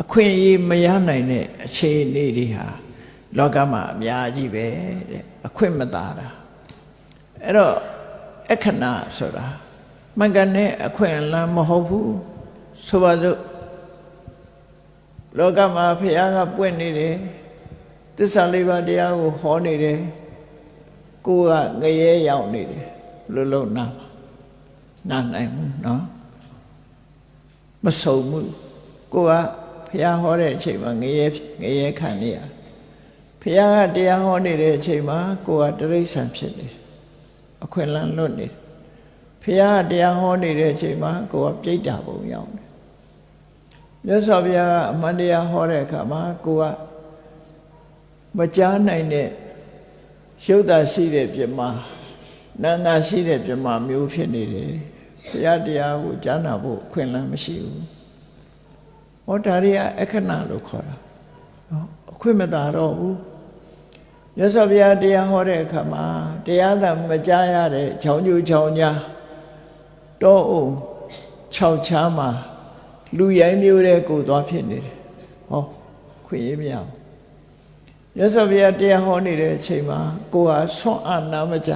အခွင့်အရေးမရနိုင်တဲ့အခြေအနေတွေဟာလောကမှာအများကြီးပဲတဲ့အခွင့်မသာတာအဲ့တော့အခဏဆိုတာမင်္ဂနဲ့အခွင့်အလမ်းမဟုတ်ဘူးဆိုပါစို့လောကမှာဘုရားကပွင့်နေတယ်သစ္စာလေးပါးတရားကိုဟောနေတယ် ကိုကငရဲရောက်နေတယ်လို့လုံးနာနိုင်ဘူးနော်မဆုံဘူးကိုကဘုရားဟောတဲ့အချိန်မှာငရဲခံနေရဘုရားကတရားဟောနေတဲ့အချိန်မှာကိုကတိရစ္ဆာန်ဖြစ်နေတယ်အခွင့်အလမ်းလွတ်နေတယ်ဘုရားကတရားဟောနေတဲ့အချိန်မှာကိုကပြိတ္တာဘုံရောက်တယ်မြတ်စွာဘုရားကအမှန်တရားဟောတဲ့အခါမှာကိုကမကြားနိုင်တဲ့ရုပ်သာရှိတဲ့ပြမနာနာရှိတဲ့ပြမမျိုးဖြစ်နေတယ်ဘုရားတရားကိုကြားနာဖို့ခွင့်လန်းမရှိဘူးဟောဒါတွေကအခဏလို့ခေါ်တာနော်အခွင့်မသာတော့ဘူးမြတ်စွာဘုရားတရားဟောတဲ့အခါမှာတရားသာမကြားရတဲ့ချောင်းကျူးချောင်းကြားတောအုံ6ချားမှာလူရိုင်းမျိုးတဲ့ကိုသွားဖြစ်နေတယ်ဟောခွင့်ရမရဘူးမြတ်စွာဘုရားတရားဟောနေတဲ့အချိန်မှာကိုဟာဆွမ်းအာနာမကြ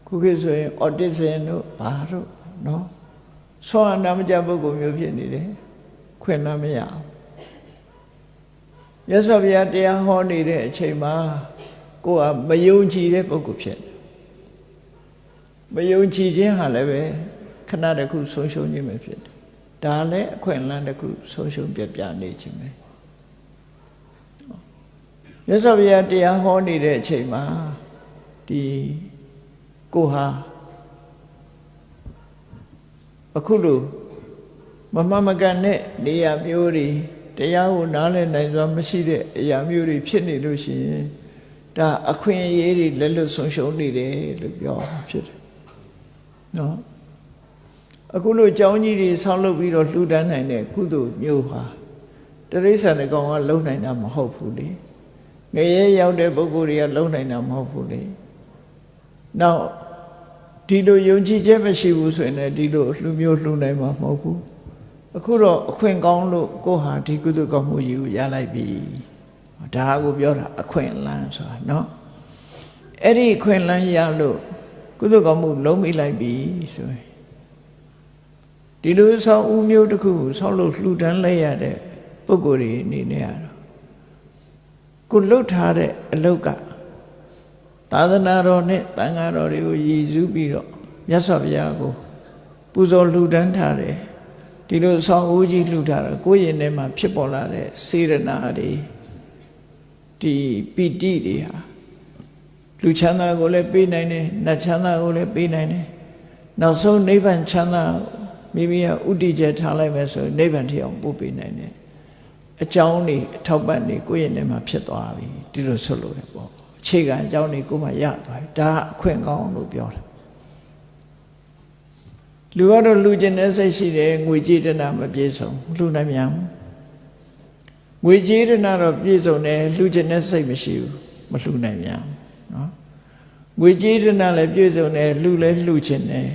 ခုခေတ်ဆိုရင်အော်တစ်ဆင်တို့ဘာတို့နော်ဆွမ်းအာနာမကြပုဂ္ဂိုလ်မျိုးဖြစ်နေတယ်ခွင့်လည်းမရဘူးမြတ်စွာဘုရားတရားဟောနေတဲ့အချိန်မှာကိုဟာမယုံကြည်တဲ့ပုဂ္ဂိုလ်ဖြစ်မယုံကြည်ခြင်းဟာလည်းပဲခဏတစ်ခုဆုံးရှုံးခြင်းပဲဖြစ်တယ်ဒါလည်းအခွင့်အလမ်းတစ်ခုဆုံးရှုံးပြပြနေခြင်းပဲမြတ်စွာဘုရားတရားဟောနေတဲ့အချိန်မှာဒီကိုဟာအခုလိုမမမကန်တဲ့နေရာမျိုးတွေတရားကိုနားလည်နိုင်စွာမရှိတဲ့အရာမျိုးတွေဖြစ်နေလို့ရှိရင်ဒါအခွင့်အရေးတွေလက်လွတ်ဆုံးရှုံးနေတယ်လို့ပြောဖြစ်တယ်နော်အခုလိုကြောင်းကြီးတွေဆောက်လုပ်ပြီးတော့လှူဒန်းနိုင်တဲ့ကုသိုလ်မျိုးဟာတရိစ္ဆာန်တွေကောင်ကလုံနိုင်တာမဟုတ်ဘူးလေငရဲရောက်တဲ့ပုဂ္ဂိုလ်တွေကလုံနိုင်တာမဟုတ်ဘူးလေနောက်ဒီလိုယုံကြည်ချက်မရှိဘူးဆိုရင်လည်းဒီလိုလှူမျိုးလှူနိုင်မှာမဟုတ်ဘူးအခုတော့အခွင့်ကောင်းလို့ကိုဟာဒီကုသိုလ်ကောင်းမှုကြီးကိုရလိုက်ပြီဒါကိုပြောတာအခွင့်အလမ်းဆိုတာနော်အဲ့ဒီအခွင့်အလမ်းရလို့ကုသိုလ်ကောင်းမှုလုံးမိလိုက်ပြီဆိုရင်ဒီလိုဆောက်ဦးမျိုးတစ်ခုကိုဆောက်လို့လှူဒန်းလိုက်ရတဲ့ပုဂ္ဂိုလ်တွေအနေနဲ့ကတော့ကိုလှုပ်ထားတဲ့အလုတ်ကသာသနာတော်နဲ့တန်ဃာတော်တွေကိုရည်စူးပြီးတော့မြတ်စွာဘုရားကိုပူဇော်လှူဒန်းထားတယ်ဒီလိုဆောင်းဦးကြီးလှူထားတာကိုယ့်ရင်ထဲမှာဖြစ်ပေါ်လာတဲ့စေရနာတွေဒီပီတိတွေဟာလူချမ်းသာကိုလည်းပေးနိုင်တယ်နတ်ချမ်းသာကိုလည်းပေးနိုင်တယ်နောက်ဆုံးနိဗ္ဗာန်ချမ်းသာမိမိကဥတည်ချက်ထားလိုက်မယ်ဆိုနိဗ္ဗာန်ထီအောင်ပို့ပေးနိုင်တယ်အကြောင်းတွေအထောက်ပံ့တွေကိုယ့်ရင်ထဲမှာဖြစ်သွားပြီဒီလိုဆွလို့တယ်ပေါ့အခြေခံအကြောင်းတွေကိုယ်မှရသွားပြီဒါအခွင့်ကောင်းလို့ပြောတာလူကတော့လူကျင်တဲ့စိတ်ရှိတယ်ငွေကြေးတဏမပြည့်စုံလှူနိုင်မြန်ငွေကြေးတဏတော့ပြည့်စုံတယ်လှူကျင်တဲ့စိတ်မရှိဘူးမလှူနိုင်မြန်နော်ငွေကြေးတဏလည်းပြည့်စုံတယ်လှူလည်းလှူကျင်တယ်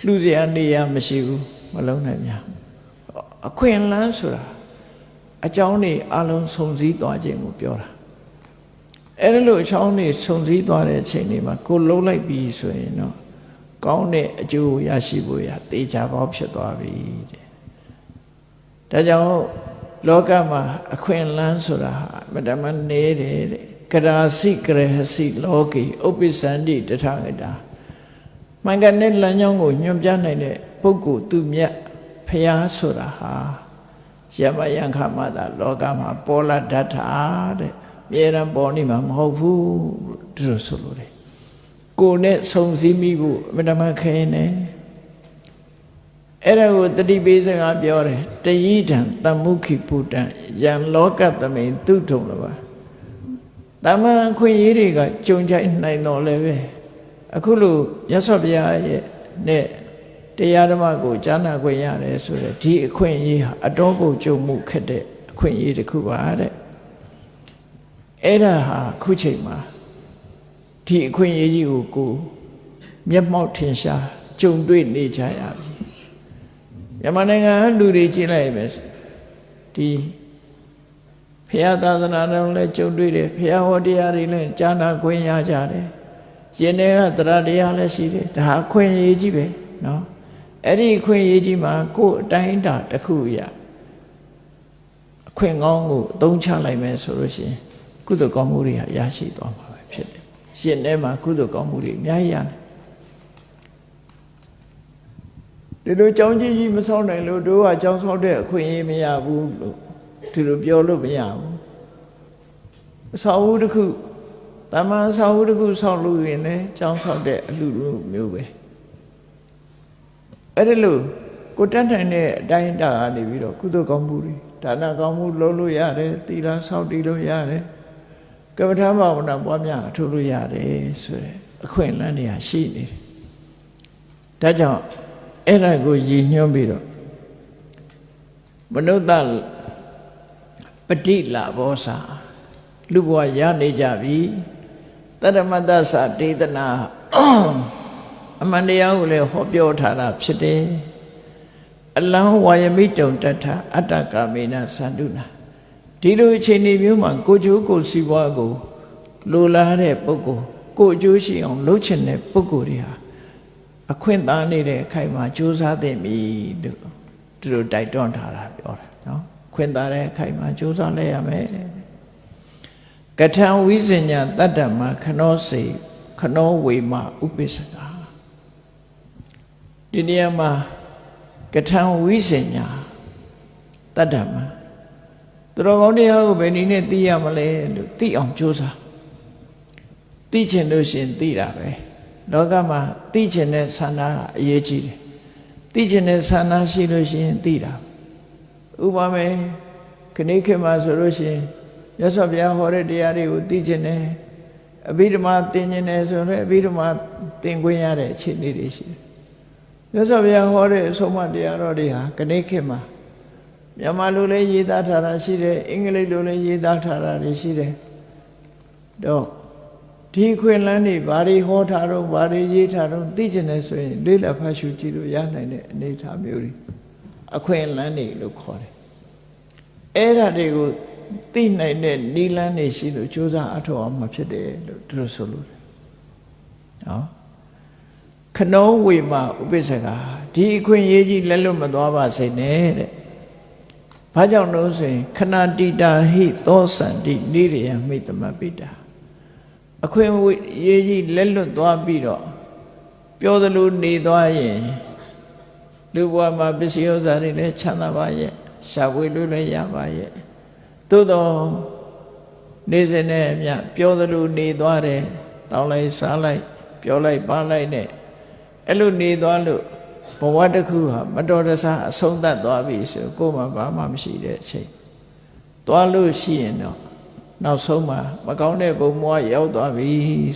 လှူစရာနေရာမရှိဘူးမလုံးနိုင်မြန်အခွင့်အလမ်းဆိုတာအကြောင်းတွေအလုံးစုံစည်းသွားခြင်းကိုပြောတာအဲ့ဒါလို့အကြောင်းတွေစုံစည်းသွားတဲ့အချိန်တွေမှာကိုလုံးလိုက်ပြီဆိုရင်တော့ကောင်းတဲ့အကျိုးရရှိဖို့ရသေချာပေါက်ဖြစ်သွားပြီတဲ့ဒါကြောင့်လောကမှာအခွင့်အလမ်းဆိုတာမတမနေတယ်တဲ့ကရာစိကရဟစိလောကေဥပ္ပစ္စန္တိတထဂတာမှန်ကန်တဲ့လမ်းကြောင်းကိုညွှန်ပြနိုင်တဲ့ပုဂ္ဂိုလ်သူမြတ်ဖျားဆိုတာဟာယမယံခမသာလောကမှာပေါ်လာတတ်တာတဲ့မြေရန်ပေါ်နေမှာမဟုတ်ဘူးဒီလိုဆိုလို့တယ်ကိုယ်နဲ့ဆုံစည်းမိဖို့အမတမခဲနေအဲ့ဒါကိုတတိပိစကားပြောတယ်တယိတံတမုခိပုတ္တံယံလောကသမိန်သူထုံလပါတမန်ခွင့်ရေးတွေကကြုံကြိုက်နိုင်တော်လဲပဲအခုလို့ရသော်ဘုရားရဲ့နဲ့တရားဓမ္မကိုကြားနာခွင့်ရတယ်ဆိုတဲ့ဒီအခွင့်အရေးဟာအတော်ကိုကြုံမှုခက်တဲ့အခွင့်အရေးတစ်ခုပါတဲ့အဲ့ဒါဟာခုချိန်မှာဒီအခွင့်အရေးကြီးကိုမျက်မှောက်ထင်ရှားကြုံတွေ့နေကြရပြီမြန်မာနိုင်ငံလူတွေကြည့်လိုက်မယ်ဒီဘုရားသာသနာတော်လည်းကြုံတွေ့တယ်ဘုရားဟောတရားတွေလည်းကြားနာခွင့်ရကြတယ်ရှင်တွေကတရားတရားလည်းရှိတယ်ဒါအခွင့်အရေးကြီးပဲနော်အဲ့ဒီအခွင့်အရေးကြီးမှာကိုယ်အတိုင်းအတာတစ်ခုရအခွင့်ကောင်းကိုအသုံးချလိုက်မယ်ဆိုလို့ရှိရင်ကုသိုလ်ကောင်းမှုတွေဟာရရှိသွားမှာပဲဖြစ်တယ် ရှင်ထဲမှာကုသိုလ်ကောင်းမှုတွေအများကြီးရတယ်ဒီလိုကြောင်းကြီးမဆောက်နိုင်လို့တို့ကကြောင်းဆောက်တဲ့အခွင့်အရေးမရဘူးလို့ဒီလိုပြောလို့မရဘူးအဆောက်အဦတစ်ခုတမန်အဆောက်အဦတစ်ခုဆောက်လို့ရင်လည်းကြောင်းဆောက်တဲ့အလှလူမျိုးပဲအဲ့ဒီလိုကိုတက်ထိုင်တဲ့အတိုင်းအတာကနေပြီးတော့ကုသိုလ်ကောင်းမှုတွေဒါနကောင်းမှုလုပ်လို့ရတယ်သီလဆောက်တည်လို့ရတယ်ကမ္မထာဘာဝနာပွားများအထုလို့ရတယ်ဆိုရယ်အခွင့်အလမ်းတွေရှိနေတယ်ဒါကြောင့်အဲ့ဒါကိုရည်ညွှန်းပြီးတော့မနုဿပฏิလာဘောစာလူဘဝရနေကြပြီတတ္တမတ္တသဒေသနာအမှန်တရားကိုလည်းဟောပြောထားတာဖြစ်တယ်အလံဝါယမိတုံတထအတ္တကာမေနသန္တုနာဒီလိုအချိန်မျိုးမှာကိုကျိုးကိုစီးပွားကိုလိုလားတဲ့ပုဂ္ဂိုလ်ကိုအကျိုးရှိအောင်လုပ်ချင်တဲ့ပုဂ္ဂိုလ်တွေဟာအခွင့်သားနေတဲ့အခိုက်မှာကြိုးစားသင့်ပြီလို့သူတို့တိုက်တွန်းထားတာပြောတာနော်ခွင့်သားတဲ့အခိုက်မှာကြိုးစားလဲရမယ်ကထံဝိဇ္ဇညာတတ္တမခနောစေခနောဝေမဥပိ္ပစကာဒီနေရာမှာကထံဝိဇ္ဇညာတတ္တမသူတော်ကောင်းတရားကိုဘယ်နည်းနဲ့သိရမလဲလို့သိအောင်ကြိုးစားသိချင်လို့ရှင်သိတာပဲလောကမှာသိချင်တဲ့ဆန္ဒအရေးကြီးတယ်သိချင်တဲ့ဆန္ဒရှိလို့ရှင်သိတာဥပမာခဏခေတ်မှာဆိုလို့ရှင်မြတ်စွာဘုရားဟောတဲ့တရားတွေကိုသိချင်တယ်အဘိဓမ္မာသင်ချင်တယ်ဆိုတော့အဘိဓမ္မာသင်ခွင့်ရတဲ့အခြေအနေတွေရှိတယ်မြတ်စွာဘုရားဟောတဲ့အဆုံးအမတရားတော်တွေဟာခဏခေတ်မှာမြန်မာလိုလည်းရေးသားထားတာရှိတယ်အင်္ဂလိပ်လိုလည်းရေးသားထားတာတွေရှိတယ်တော့ဒီခွင့်လန်းတွေဘာတွေဟောထားတော့ဘာတွေရေးထားတော့သိကျင်တယ်ဆိုရင်လေးလက်ဖတ်ရှုကြည့်လို့ရနိုင်တဲ့အနေအထားမျိုးတွေအခွင့်လန်းတွေလို့ခေါ်တယ်အဲ့ဒါတွေကိုသိနိုင်တဲ့နိလန်းတွေရှိလို့ကြိုးစားအထောက်အမှာဖြစ်တယ်လို့သူတို့ဆိုလို့နော်ခနောဝေမဥပိ္ပစကာဒီအခွင့်ရေးကြီးလက်လွတ်မသွားပါစေနဲ့တဲ့ဘာကြောင့်လို့ဆိုရင်ခဏတိတာဟိသောစန္တိနိရိယမိတမပိတာအခွင့်ရေးကြီးလက်လွတ်သွားပြီးတော့ပြောသလိုနေသွားရင်လူဘဝမှာပစ္စည်းဥစ္စာတွေလည်းချမ်းသာပါရဲ့ရှာဖွေလို့လည်းရပါရဲ့သို့တော့နေစဉ်နဲ့အမျှပြောသလိုနေသွားတယ်တောင်းလိုက်စားလိုက်ပြောလိုက်ပါလိုက်နဲ့အဲ့လိုနေသွားလို့ဘဝတစ်ခုဟာမတော်တဆအဆုံးသတ်သွားပြီဆိုကိုယ်မှဘာမှမရှိတဲ့အချိန်သွားလို့ရှိရင်တော့နောက်ဆုံးမှာမကောင်းတဲ့ဘုံဘဝရောက်သွားပြီ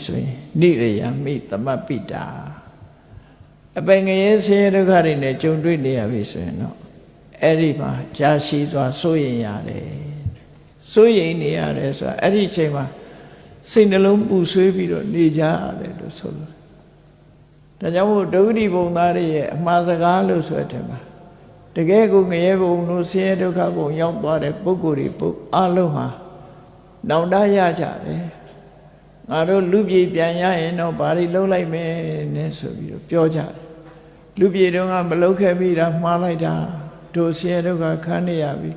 ဆိုရင်နိရိယမိသမပိတာအပင်ငရဲဆင်းရဲဒုက္ခတွေနဲ့ကြုံတွေ့နေရပြီဆိုရင်တော့အဲ့ဒီမှာကြာရှည်စွာစိုးရိမ်ရတယ်စိုးရိမ်နေရတယ်ဆိုတာအဲ့ဒီအချိန်မှာစိတ်နှလုံးပူဆွေးပြီးတော့နေကြရတယ်လို့ဆိုလို့ဒါကြောင့်မို့ဒုက္ခဘုံသားတွေရဲ့အမှားစကားလို့ဆိုတဲ့မှာတကယ်ကိုငရဲဘုံလို့ဆင်းရဲဒုက္ခဘုံရောက်သွားတဲ့ပုဂ္ဂိုလ်တွေအလုံးဟာနောင်တရကြတယ်ငါတို့လူပြေပြန်ရရင်တော့ဘာတွေလုပ်လိုက်မယ်နဲ့ဆိုပြီးတော့ပြောကြတယ်လူပြေတုန်းကမလုပ်ခဲ့မိတာမှားလိုက်တာတို့ဆင်းရဲဒုက္ခခံနေရပြီ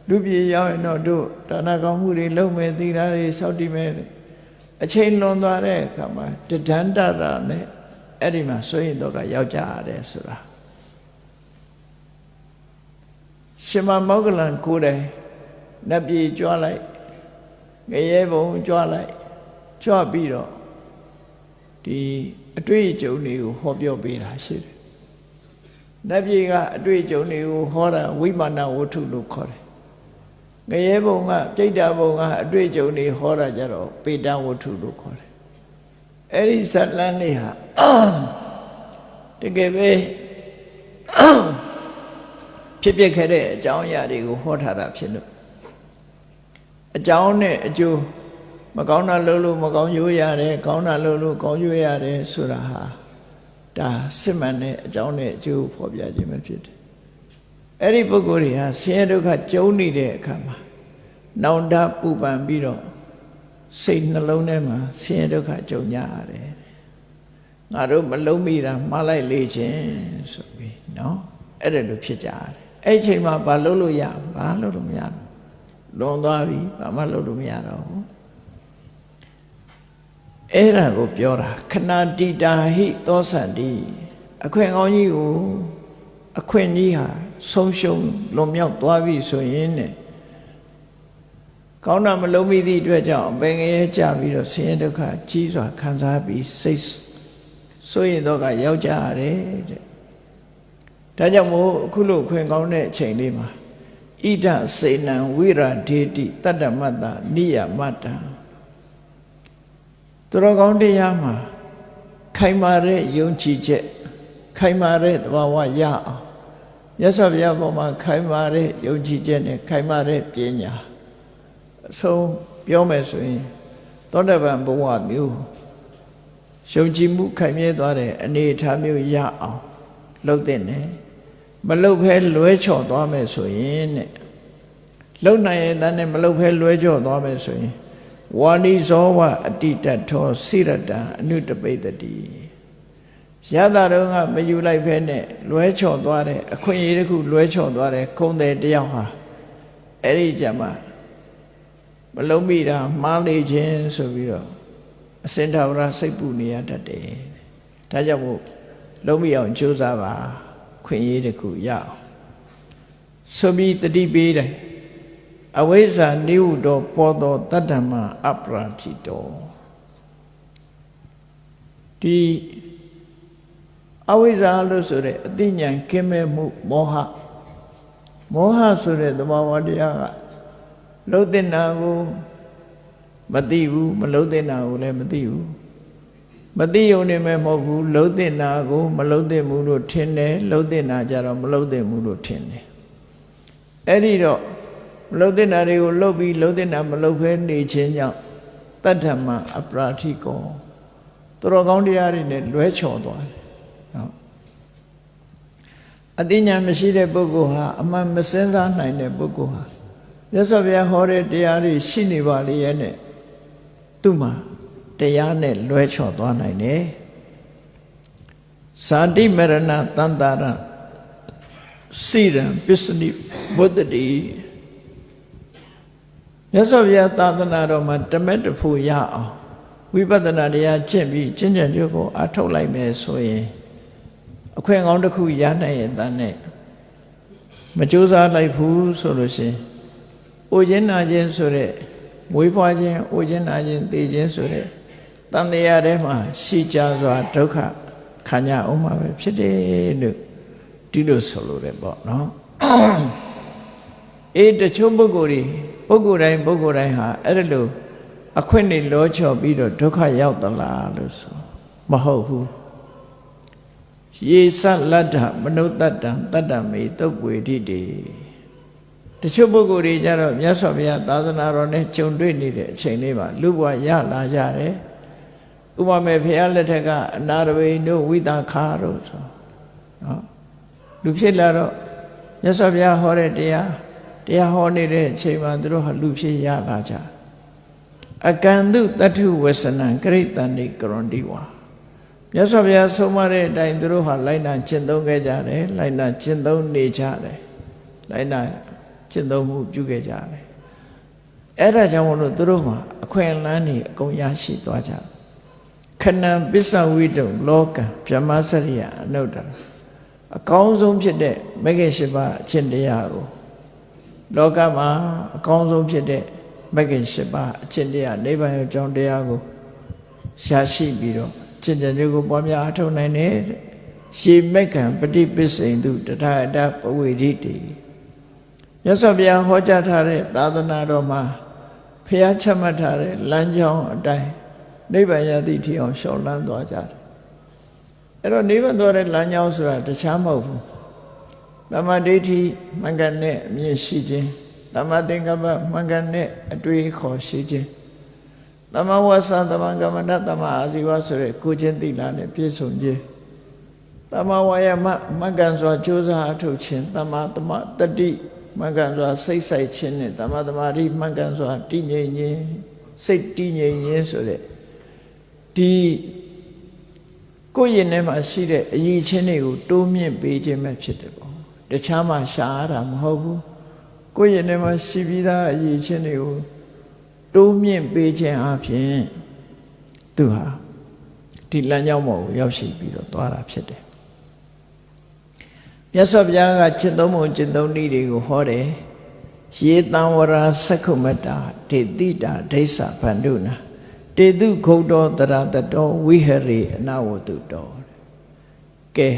လူပြေရောက်ရင်တော့တို့ဒါနကောင်းမှုတွေလုပ်မယ်သီလတွေစောင့်တည်မယ်အချိန်လွန်သွားတဲ့အခါမှာတဒန္တရာနဲ့အဲ့ဒီမှာဆိုရင်တော့ကရောက်ကြရတယ်ဆိုတာရှင်မမောဂလန်ကိုယ်တိုင်နတ်ပြည်ကြွလိုက်ငရဲဘုံကြွလိုက်ကြွပြီးတော့ဒီအတွေ့အကြုံတွေကိုဟောပြောပေးတာရှိတယ်နတ်ပြည်ကအတွေ့အကြုံတွေကိုဟောတာဝိမာနဝတ္ထုလို့ခေါ်တယ်ငရဲဘုံကပြိတ္တာဘုံကအတွေ့အကြုံတွေဟောတာကြတော့ပေတဝတ္ထုလို့ခေါ်တယ်အဲ့ဒီဇတ်လန်းလေးဟာတကယ်ပဲဖြစ်ပျက်ခဲ့တဲ့အကြောင်းအရာတွေကိုဟောထားတာဖြစ်လို့အကြောင်းနဲ့အကျိုးမကောင်းတာလုပ်လို့မကောင်းကျိုးရတယ်ကောင်းတာလုပ်လို့ကောင်းကျိုးရတယ်ဆိုတာဟာဒါစစ်မှန်တဲ့အကြောင်းနဲ့အကျိုးဖော်ပြခြင်းပဲဖြစ်တယ်အဲ့ဒီပုဂ္ဂိုလ်တွေဟာဆင်းရဲဒုက္ခကြုံနေတဲ့အခါမှာနောင်တပူပန်ပြီးတော့စိတ်နှလုံးထဲမှာဆင်းရဲဒုက္ခကြုံကြရတယ်ငါတို့မလုံးမိတာမှားလိုက်လေခြင်းဆိုပြီးနော်အဲ့ဒါလိုဖြစ်ကြရတယ်အဲ့ဒီအချိန်မှာဘာလုပ်လို့ရဘာလုပ်လို့မရတော့လွန်သွားပြီဘာမှလုပ်လို့မရတော့ဘူး အဲ့ဒါကိုပြောတာခဏတိတာဟိသောစန္တိအခွင့်ကောင်းကြီးကိုအခွင့်ကြီးဟာဆုံးရှုံးလွန်မြောက်သွားပြီဆိုရင်နဲ့ကောင်းတာမလုံးမိသည့်အတွက်ကြောင့်ပင်ငရဲကြပြီးတော့ဆင်းရဲဒုက္ခကြီးစွာခံစားပြီးစိတ်ဆိုရင်တော့ကရောက်ကြရတယ်တဲ့ဒါကြောင့်မို့အခုလိုခွင့်ကောင်းတဲ့အချိန်လေးမှာဣဒစေနံဝိရာဒေတိတတ္တမတ္တနိယမတ္တသူတော်ကောင်းတရားမှာခိုင်မာတဲ့ယုံကြည်ချက်ခိုင်မာတဲ့သဘာဝရအောင်မြတ်စွာဘုရားပေါ်မှာခိုင်မာတဲ့ယုံကြည်ချက်နဲ့ခိုင်မာတဲ့ပညာအဆုံးပြောမယ်ဆိုရင်သောတပန်ဘဝမျိုးယုံကြည်မှုခိုင်မြဲသွားတဲ့အနေအထားမျိုးရအောင်လုပ်တဲ့နဲ့မလုပ်ဖဲလွဲချော်သွားမယ်ဆိုရင်တဲ့လုံနိုင်ရဲ့တန်းနဲ့မလုပ်ဖဲလွဲချော်သွားမယ်ဆိုရင်ဝါနိဇောဝအတိတထောစိရတံအနုတပိတတိရတာတော့ကမယူလိုက်ဖဲနဲ့လွဲချော်သွားတဲ့အခွင့်အရေးတစ်ခုလွဲချော်သွားတဲ့ခုံတယ်တယောက်ဟာအဲ့ဒီကြမှာမလုံးမိတာမှားလေခြင်းဆိုပြီးတော့အစင်ထာဝရစိတ်ပူနေရတတ်တယ်ဒါကြောင့်မို့လုံးမိအောင်ကြိုးစားပါခွင့်ရေးတစ်ခုရအောင်ဆိုပြီးတတိပေးတယ်အဝိဇ္ဇာနိဟုတောပေါ်သောတတ္တမအပရာထိတောဒီအဝိဇ္ဇာလို့ဆိုတဲ့အသိဉာဏ်ကင်းမဲ့မှုမောဟဆိုတဲ့သဘာဝတရားကလှုပ်တဲ့နာကိုမသိဘူးမလှုပ်တဲ့နာကိုလည်းမသိဘူးမသိုံနေမဲ့မဟုတ်ဘူးလှုပ်တဲ့နာကိုမလှုပ်တဲ့မှုလို့ထင်တယ်လှုပ်တဲ့နာကြတော့မလှုပ်တဲ့မှုလို့ထင်တယ်အဲ့ဒီတော့မလှုပ်တဲ့နာတွေကိုလှုပ်ပြီးလှုပ်တဲ့နာမလှုပ်ဖဲနေခြင်းကြောင့်တတ္ထမအပရာထိကောသူတော်ကောင်းတရားတွေနဲ့လွဲချော်သွားတယ်နော်အသိဉာဏ်မရှိတဲ့ပုဂ္ဂိုလ်ဟာအမှန်မစင်စားနိုင်တဲ့ပုဂ္ဂိုလ်ဟာမြတ်စွာဘုရားဟောတဲ့တရားတွေရှိနေပါလေရဲ့နဲ့သူ့မှာတရားနဲ့လွဲချော်သွားနိုင်တယ်ဇာတိမရဏတန်တာရစိရံပစ္စနိဘုဒ္ဓတိမြတ်စွာဘုရားသာသနာတော်မှာတမက်တဖို့ရအောင်ဝိပဿနာတရားကျင့်ပြီးကျင့်ကြံကြိုးကိုအထုတ်လိုက်မယ်ဆိုရင်အခွင့်ကောင်းတစ်ခုရနိုင်ရဲ့တန်းနဲ့မကြိုးစားလိုက်ဘူးဆိုလို့ရှိရင်အိုခြင်းနာခြင်းဆိုတဲ့မွေးဖွားခြင်းအိုခြင်းနာခြင်းသိခြင်းဆိုတဲ့တန်တရားထဲမှာရှိကြစွာဒုက္ခခံကြအောင်မှာပဲဖြစ်တယ်လို့ဒီလိုဆိုလို့ရတယ်ပေါ့နော်တချို့ပုဂ္ဂိုလ်တိုင်းဟာအဲ့ဒါလို့အခွင့်နဲ့လောချော်ပြီးတော့ဒုက္ခရောက်သလားလို့ဆိုမဟုတ်ဘူးယေသလတ္ထမနုဿတ္တံတတ္တမေသုတ်ပွေတိတေတချို့ပုဂ္ဂိုလ်တွေကြတော့မြတ်စွာဘုရားသာသနာတော်နဲ့ကြုံတွေ့နေတဲ့အချိန်လေးမှာလူဘဝရလာကြတယ်ဥပမာဘုရားလက်ထက်ကအနာရဝိတို့ဝိသခါတို့ဆိုနော်လူဖြစ်လာတော့မြတ်စွာဘုရားဟောတဲ့တရားဟောနေတဲ့အချိန်မှာသူတို့ဟာလူဖြစ်ရလာကြအကံတုတတ္ထုဝဆနံကရိတန္တိကရွန်တိဝါမြတ်စွာဘုရားဆုံးမတဲ့အတိုင်းသူတို့ဟာလိုက်နာကျင့်သုံးခဲ့ကြတယ်လိုက်နာကျင့်သုံးနေကြတယ်လိုက်နာကျင့်သုံးမှုပြုခဲ့ကြတယ်အဲ့ဒါကြောင့်မလို့သူတို့မှာအခွင့်အလမ်းတွေအကုန်ရရှိသွားကြခဏံပစ္စဝိတုံလောကံဗြဟ္မစရိယအနုတ္တရအကောင်းဆုံးဖြစ်တဲ့မဂ္ဂင်၈ပါးအကျင့်တရားကိုလောကမှာအကောင်းဆုံးဖြစ်တဲ့မဂ္ဂင်၈ပါးအကျင့်တရားနိဗ္ဗာန်ရောက်ကြောင်းတရားကိုရှာရှိပြီးတော့ကျင့်ကြံကြိုးကိုပွားများအထောက်နိုင်တဲ့ရှေမက္ခံပฏิပစ္စိန်တုတထာတပဝေရိတိမြတ်စွာဘုရားဟောကြားထားတဲ့သာသနာတော်မှာဖျားချမှတ်ထားတဲ့လမ်းကြောင်းအတိုင်းနိဗ္ဗာန်ရသည့်ထီအောင်ရှောင်လန်းသွားကြတယ်အဲ့တော့နိဗ္ဗာန်သွားတဲ့လမ်းကြောင်းဆိုတာတခြားမဟုတ်ဘူးသမ္မာဒိဋ္ဌိမှန်ကန်တဲ့အမြင်ရှိခြင်းသမ္မာသင်္ကပ္ပမှန်ကန်တဲ့အတွေ့အခေါ်ရှိခြင်းသမ္မာဝါစာသမ္မာကမ္မန္တသမ္မာအာဇီဝဆိုတဲ့ကိုချင်းတိလာနဲ့ပြည့်စုံခြင်းသမ္မာဝါယာမမှန်ကန်စွာကြိုးစားအထုတ်ခြင်းသမ္မာတတိမှန်ကန်စွာစိတ်ဆိုင်ခြင်းနဲ့သမ္မာသမာဓိမှန်ကန်စွာတည်ငြိမ်ခြင်းစိတ်တည်ငြိမ်ခြင်းဆိုတဲ့ဒီကိုယ့်ရင်ထဲမှာရှိတဲ့အရည်ချင်းတွေကိုတိုးမြင့်ပေးခြင်းပဲဖြစ်တယ်ပေါ့တခြားမှရှားတာမဟုတ်ဘူးကိုယ့်ရင်ထဲမှာရှိပြီးသားအရည်ချင်းတွေကိုတိုးမြင့်ပေးခြင်းအပြင်တ သူဟာဒီလမ်းကြောင်းပေါ်ကိုရောက်ရှိပြီးတော့သွားတာဖြစ်တယ်မြတ်စွာဘုရားကจิตသုံးပုံจิตသုံးနည်းတွေကိုဟောတယ်ယေတံဝရာသက္ခုမတ္တာဒေတိတာဒိဋ္ဌဗန္ဓုနာတေတုဂုတ်တော်တရတတော်ဝိဟရေအနဝတုတော်ကဲ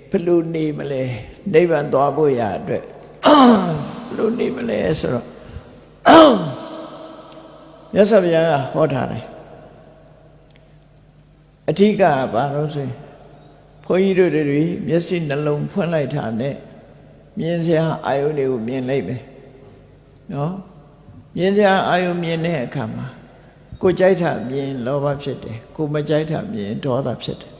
ဘယ်လိုနေမလဲနိဗ္ဗာန်သွားဖို့ရအတွက်ဘယ်လိုနေမလဲဆိုတော့မြတ်စွာဘုရားကဟောထားတယ်အဓိကဘာလို့ဆိုရင်ဘုန်းကြီးတို့တွေမျက်စိနှလုံးဖွင့်လိုက်တာနဲ့မြင်စရာအာယုန်တွေကိုမြင်လိုက်မယ်နော်မြင်စရာအာယုန်မြင်တဲ့အခါမှာကိုကြိုက်တာမြင်လောဘဖြစ်တယ်ကိုမကြိုက်တာမြင်ဒေါသဖြစ်တယ်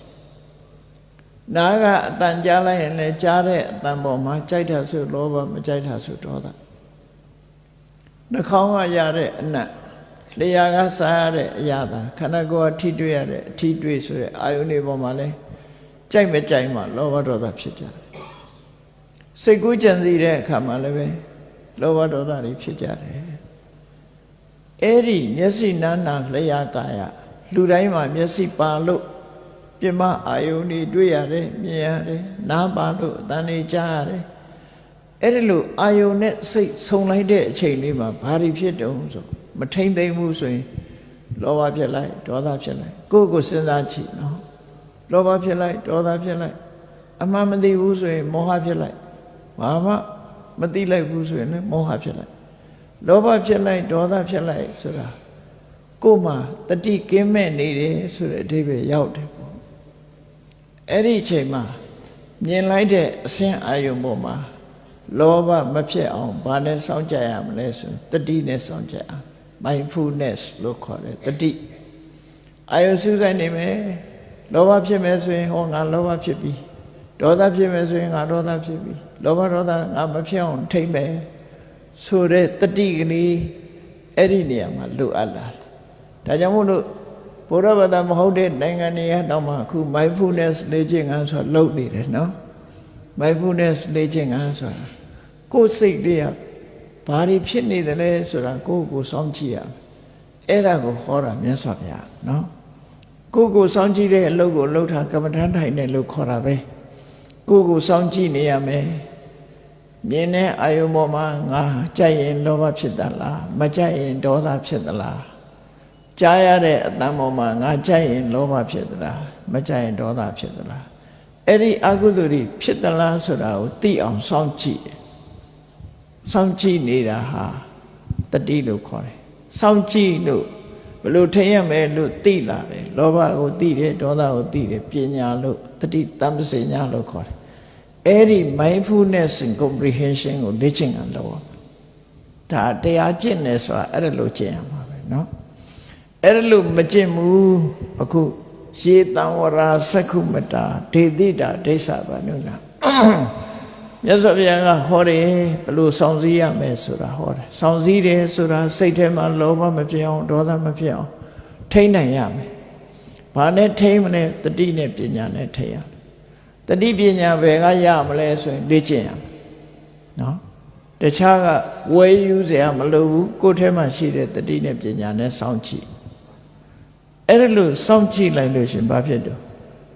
နားကအတန်ကြားလိုက်ရင်လည်းကြားတဲ့အတန်ပေါ်မှာကြိုက်တာဆိုလောဘမကြိုက်တာဆိုဒေါသနှာခေါင်းကရတဲ့အနတ်လျှာကစားရတဲ့အရာသာခန္ဓာကိုယ်ကထိတွေ့ရတဲ့အထိတွေ့ဆိုတဲ့အာယုန်တွေပေါ်မှာလည်းကြိုက်မကြိုက်မှလောဘဒေါသဖြစ်ကြတယ်စိတ်ကူးကြံစည်တဲ့အခါမှာလည်းပဲလောဘဒေါသတွေဖြစ်ကြတယ်အဲ့ဒီမျက်စိနာနာလျှာကာယလူတိုင်းမှာမျက်စိပါလို့ပြမအာယုန်တွေတွေ့ရတယ်မြင်ရတယ်နားပါလို့အသံတွေကြားရတယ်အဲ့ဒီလိုအာယုန်နဲ့စိတ်ဆုံလိုက်တဲ့အချိန်လေးမှာဘာတွေဖြစ်တုံးဆိုမထိမ့်သိမ့်မှုဆိုရင်လောဘဖြစ်လိုက်ဒေါသဖြစ်လိုက်ကိုယ့်ကိုယ်စဉ်းစားကြည့်နော်လောဘဖြစ်လိုက်ဒေါသဖြစ်လိုက်အမှန်မသိဘူးဆိုရင်မောဟဖြစ်လိုက်ဘာမှမသိလိုက်ဘူးဆိုရင်လည်းမောဟဖြစ်လိုက်လောဘဖြစ်လိုက်ဒေါသဖြစ်လိုက်ဆိုတာကိုယ်မှာတတိကင်းမဲ့နေတယ်ဆိုတဲ့အဓိပ္ပာယ်ရောက်တယ်ပေါ့အဲ့ဒီအချိန်မှာမြင်လိုက်တဲ့အစင်းအာယုံပေါ်မှာလောဘမဖြစ်အောင်ဘာနဲ့စောင့်ကြရမလဲဆိုတတိနဲ့စောင့်ကြရ mindfulness လို့ခေါ်တယ်တတိအာယုံစူးစိုက်နေမယ်လောဘဖြစ်မယ်ဆိုရင်ဟောငါလောဘဖြစ်ပြီဒေါသဖြစ်မယ်ဆိုရင်ငါဒေါသဖြစ်ပြီလောဘဒေါသငါမဖြစ်အောင်ထိမ့်မယ်ဆိုတဲ့တတိကလေးအဲ့ဒီနေရာမှာလိုအပ်လာတယ်ဒါကြောင့်မို့လို့ဘုရားဘာသာမဟုတ်တဲ့နိုင်ငံတွေကတော့မှအခု mindfulness လေ့ကျင့်ခန်းဆိုတာလုပ်နေတယ်နော် mindfulness လေ့ကျင့်ခန်းဆိုတာကိုယ်စိတ်လေးကဘာတွေဖြစ်နေတယ်လဲဆိုတာကိုယ့်ကိုယ်စောင့်ကြည့်ရအဲ့ဒါကိုဟောတာမြတ်စွာဘုရားနော်ကိုယ့်ကိုယ်စောင့်ကြည့်တဲ့အလုပ်ကိုလုပ်တာကမ္မဋ္ဌာန်းထိုင်တယ်လို့ခေါ်တာပဲကိုယ့်ကိုယ်စောင့်ကြည့်နေရမယ်မြင်တဲ့အာယုံပေါ်မှာငါကြိုက်ရင်လောဘဖြစ်သလားမကြိုက်ရင်ဒေါသဖြစ်သလားကြားရတဲ့အတန်ပေါ်မှာငါကြိုက်ရင်လောဘဖြစ်သလားမကြိုက်ရင်ဒေါသဖြစ်သလားအဲ့ဒီအကုသိုလ်တွေဖြစ်သလားဆိုတာကိုသိအောင်စောင့်ကြည့်စောင့်ကြည့်နေတာဟာတတိလို့ခေါ်တယ်စောင့်ကြည့်လို့ဘလို့ထင်ရမယ်လို့သိလာတယ်လောဘကိုသိတယ်ဒေါသကိုသိတယ်ပညာလို့တတိတမ္ပစေညာလို့ခေါ်တယ်အဲ့ဒီ mindfulness and comprehension ကိုလေ့ကျင့်ရလို့ဒါတရားကျင့်နေဆိုတာအဲ့ဒါလို့ကျင့်ရမှာပဲเนาะအဲ့ဒါလို့မကျင့်ဘူးအခုရေတံဝရာသက္ခုမတ္တာဒေတိတာဒိဋ္ဌဗန္ဓုနာမြတ်စွာဘုရားကဟောတယ်ဘလို့စောင့်စည်းရမယ်ဆိုတာဟောတယ်စောင့်စည်းတယ်ဆိုတာစိတ်ထဲမှာလောဘမဖြစ်အောင်ဒေါသမဖြစ်အောင်ထိန်းနိုင်ရမယ်ဘာနဲ့ထိန်းမလဲတတိနဲ့ပညာနဲ့ထိန်းရတတိပညာဘယ်ကရမလဲဆိုရင်လေ့ကျင့်ရမယ်နော်တခြားကဝယ်ယူเสียမလိုဘူးကိုယ်ထဲမှာရှိတဲ့တတိနဲ့ပညာနဲ့စောင့်ကြည့်အဲ့ဒါလို့စောင့်ကြည့်လိုက်လို့ရှင်ဘာဖြစ်တော့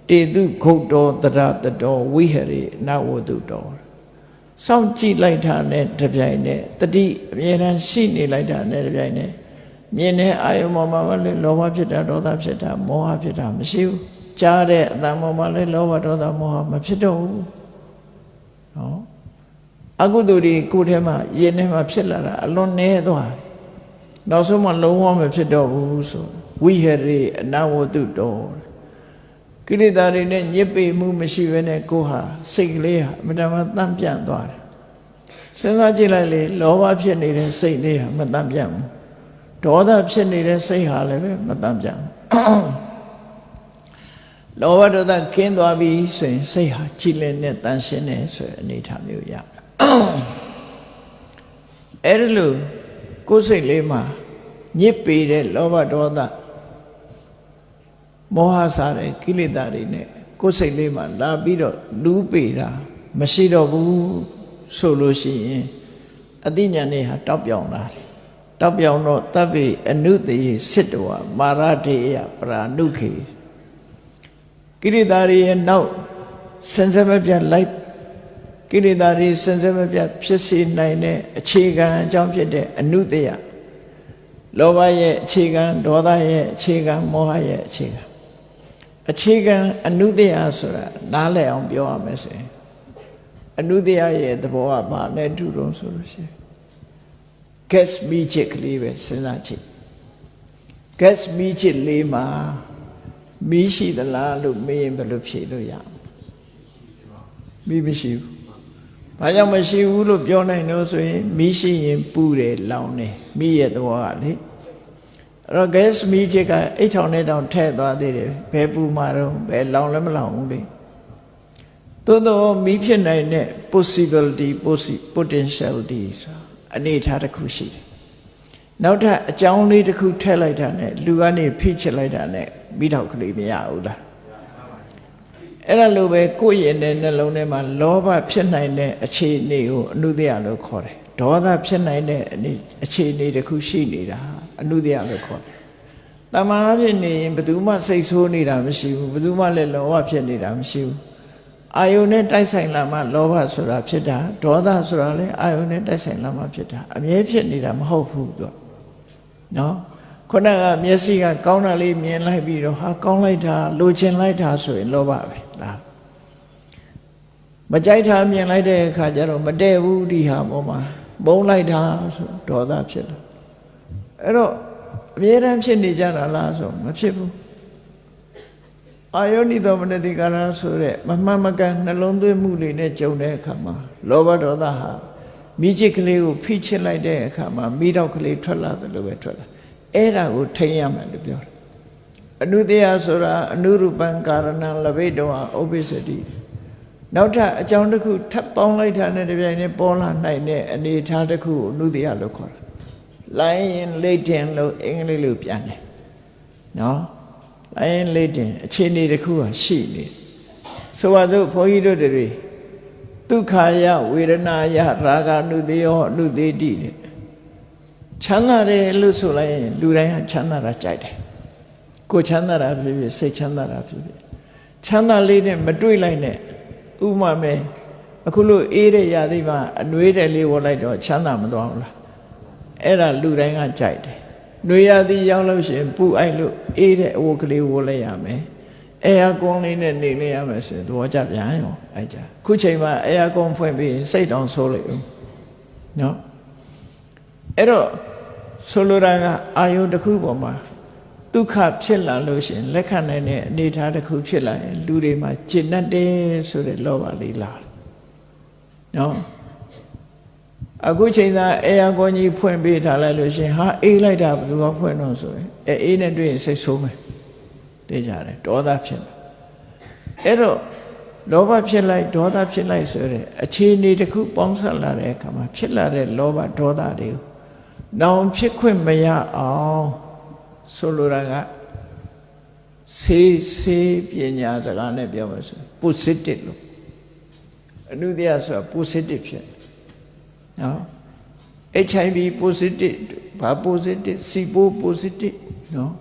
တေတုဂုတ်တော်တရတတော်ဝိဟရေနဝတုတော်စောင့်ကြည့်လိုက်တာနဲ့တပြိုင်နက်တတိအမြဲတမ်းရှိနေလိုက်တာနဲ့တပြိုင်နက်မြင်တဲ့အာယုံပေါ်မှာလည်းလောဘဖြစ်တာဒေါသဖြစ်တာမောဟဖြစ်တာမရှိဘူးကြားတဲ့အတန်ပေါ်မှာလည်းလောဘဒေါသမောဟမဖြစ်တော့ဘူးနော်အကုသိုလ်တွေကိုယ်ထဲမှာယင်ထဲမှာဖြစ်လာတာအလွန်နည်းသွားတယ်နောက်ဆုံးမှလုံးဝမဖြစ်တော့ဘူးဆိုဝိဟရေအနဝတုတော်ကိလေသာတွေနဲ့ညစ်ပေမှုမရှိဘဲနဲ့ကိုယ်ဟာစိတ်ကလေးဟာအမှန်တမ်းတန့်ပြန့်သွားတယ်စဉ်းစားကြည့်လိုက်လေလောဘဖြစ်နေတဲ့စိတ်လေးဟာမတန့်ပြန့်ဘူးဒေါသဖြစ်နေတဲ့စိတ်ဟာလည်းပဲမတန့်ပြန့်ဘူးလောဘဒေါသကင်းသွားပြီဆိုရင်စိတ်ဟာကြည်လင်နဲ့တန်ရှင်းတယ်ဆိုတဲ့အနေအထားမျိုးရအဲ့ဒါလို့ကိုယ်စိတ်လေးမှာညစ်ပေတဲ့လောဘဒေါသမောဟစားတဲ့ကိလေသာတွေနဲ့ကိုယ်စိတ်လေးမှာလာပြီးတော့လူးပေတာမရှိတော့ဘူးဆိုလို့ရှိရင်အသိဉာဏ်နဲ့ဟာတောက်ပြောင်လာတယ် တောက်ပြောင်တော့တပ်ပိအနုတယေစစ်တောမာရတေယပရာနုခေကိရိတာတွေရဲ့နောက်စင်စမပြတ်လိုက်ကိရိတာတွေစင်စမပြတ်ဖြစ်စေနိုင်တဲ့အခြေခံအကြောင်းဖြစ်တဲ့အနုတယလောဘရဲ့အခြေခံဒေါသရဲ့အခြေခံမောဟရဲ့အခြေခံအနုတယဆိုတာနားလည်အောင်ပြောရမယ်ဆိုရင်အနုတယရဲ့သဘောကဘာလဲတူတော့ဆိုလို့ရှိရင် gas မီးချစ်ကလေးပဲစဉ်းစားကြည့် gas မီးချစ်လေးမှာမီးရှိသလားလို့မေးရင်ဘယ်လိုဖြေလို့ရမီးမရှိဘူးဘာကြောင့်မရှိဘူးလို့ပြောနိုင်လို့ဆိုရင်မီးရှိရင်ပူတယ်လောင်တယ်မီးရဲ့သဘောကလေအဲ့တော့ gas မီးချစ်ကအိတ်ထောင်နဲ့တောင်ထည့်သွားသေးတယ်ဘယ်ပူမှာတော့ဘယ်လောင်လည်းမလောင်ဘူးလေသို့တော့မီးဖြစ်နိုင်တဲ့ possibility potentiality ဆိုတာအနေထားတစ်ခုရှိတယ်နောက်ထပ်အကြောင်းလေးတစ်ခုထည့်လိုက်တာနဲ့လူကနေဖိချစ်လိုက်တာနဲ့မိတော့ကလေးမရဘူးလားအဲ့ဒါလိုပဲကိုယ့်ရဲ့နှလုံးထဲမှာလောဘဖြစ်နိုင်တဲ့အခြေအနေကိုအနုတ္တယလို့ခေါ်တယ်ဒေါသဖြစ်နိုင်တဲ့အခြေအနေတစ်ခုရှိနေတာအနုတ္တယလို့ခေါ်တယ်တမားဖြစ်နေရင်ဘယ်သူမှစိတ်ဆိုးနေတာမရှိဘူးဘယ်သူမှလည်းလောဘဖြစ်နေတာမရှိဘူးအာယုန်နဲ့တိုက်ဆိုင်လာမှလောဘဆိုတာဖြစ်တာဒေါသဆိုတာလည်းအာယုန်နဲ့တိုက်ဆိုင်လာမှဖြစ်တာအမြဲဖြစ်နေတာမဟုတ်ဘူးသူနော်ခုနကမျက်စိကကောင်းတာလေးမြင်လိုက်ပြီးတော့ဟာကောင်းလိုက်တာလိုချင်လိုက်တာဆိုရင်လောဘပဲလားမကြိုက်တာမြင်လိုက်တဲ့အခါကျတော့မတည့်ဘူးဒီဟာပေါ်မှာဘုံလိုက်တာဆိုဒေါသဖြစ်လာအဲ့တော့အမြဲတမ်းဖြစ်နေကြတာလားဆိုမဖြစ်ဘူးအာယောနိသောမနတိကာရဆိုတဲ့မမှန်မကန်နှလုံးသွင်းမှုတွေနဲ့ကြုံတဲ့အခါမှာလောဘဒေါသဟာမိจิตကလေးကိုဖိချစ်လိုက်တဲ့အခါမှာမိတော့ကလေးထွက်လာသလိုပဲထွက်လာအဲ့ဒါကိုထိန်းရမယ်လို့ပြောတယ်အနုတ္တယဆိုတာအနုရူပံကာရဏံလဘိတောဥပ္ပစ္စတိနောက်ထပ်အကြောင်းတစ်ခုထပ်ပေါင်းလိုက်တာနဲ့တပြိုင်တည်းပေါ်လာနိုင်တဲ့အနေအထားတစ်ခုကိုအနုတ္တယလို့ခေါ်တယ်လိုင်းရင်လိတ်တင်လို့အင်္ဂလိပ်လိုပြန်တယ်နော်လိုင်းရင်လိတ်တင်အခြေအနေတစ်ခုဟာရှိနေဆိုပါစို့ဘုန်းကြီးတို့တွေဒုက္ခယဝေဒနာယရာဂနုတ္တယောအနုတ္တိတိတဲ့ချမ်းသာတယ်လို့ဆိုလိုက်ရင်လူတိုင်းဟာချမ်းသာတာကြိုက်တယ်ကိုချမ်းသာတာဖြစ်ဖြစ်စိတ်ချမ်းသာတာဖြစ်ဖြစ်ချမ်းသာလေးနဲ့မတွေ့လိုက်နဲ့ဥပမာမဲ့အခုလို့အေးတဲ့ຢာသိမှာအနှွေးတယ်လေးဝတ်လိုက်တော့ချမ်းသာမသွားဘူးလားအဲ့ဒါလူတိုင်းကကြိုက်တယ်နှွေးရသည်ရောက်လို့ရှိရင်ပူအိုက်လို့အေးတဲ့အဝတ်ကလေးဝတ်လိုက်ရမယ်အဲယာကွန်လေးနဲ့နေလေးရမယ်ဆိုရင်သဘောကျပြန်ရောအဲ့ကြခုချိန်မှာအဲယာကွန်ဖွင့်ပြီးစိတ်တောင်ဆိုးလိုက်ဦးနော်အဲ့တော့ဆိုလိုတာကအာယုတစ်ခုပေါ်မှာဒုက္ခဖြစ်လာလို့ရှိရင်လက်ခံနိုင်တဲ့အနေအထားတစ်ခုဖြစ်လာရင်လူတွေမှာကျင့်တတ်တယ်ဆိုတဲ့လောဘလေးလာနော်အခုချိန်သာအေယာကွန်ကြီးဖွင့်ပေးထားလိုက်လို့ရှိရင်ဟာအေးလိုက်တာဘယ်သူကဖွင့်တော့ဆိုရင်အေးနဲ့တွေ့ရင်စိတ်ဆိုးမယ်သိကြတယ်ဒေါသဖြစ်မယ်အဲ့တော့လောဘဖြစ်လိုက်ဒေါသဖြစ်လိုက်ဆိုတဲ့အခြေအနေတစ်ခုပေါင်းစပ်လာတဲ့အခါမှာဖြစ်လာတဲ့လောဘဒေါသတွေကိုနောင်ဖြစ်ခွင့်မရအောင်ဆိုလိုတာကစေပညာစကားနဲ့ပြောမယ်ဆို positive လို့အနုတ္တယဆိုတာ positive ဖြစ်နော် HIV positive ဘာ positive SIBO positive နော်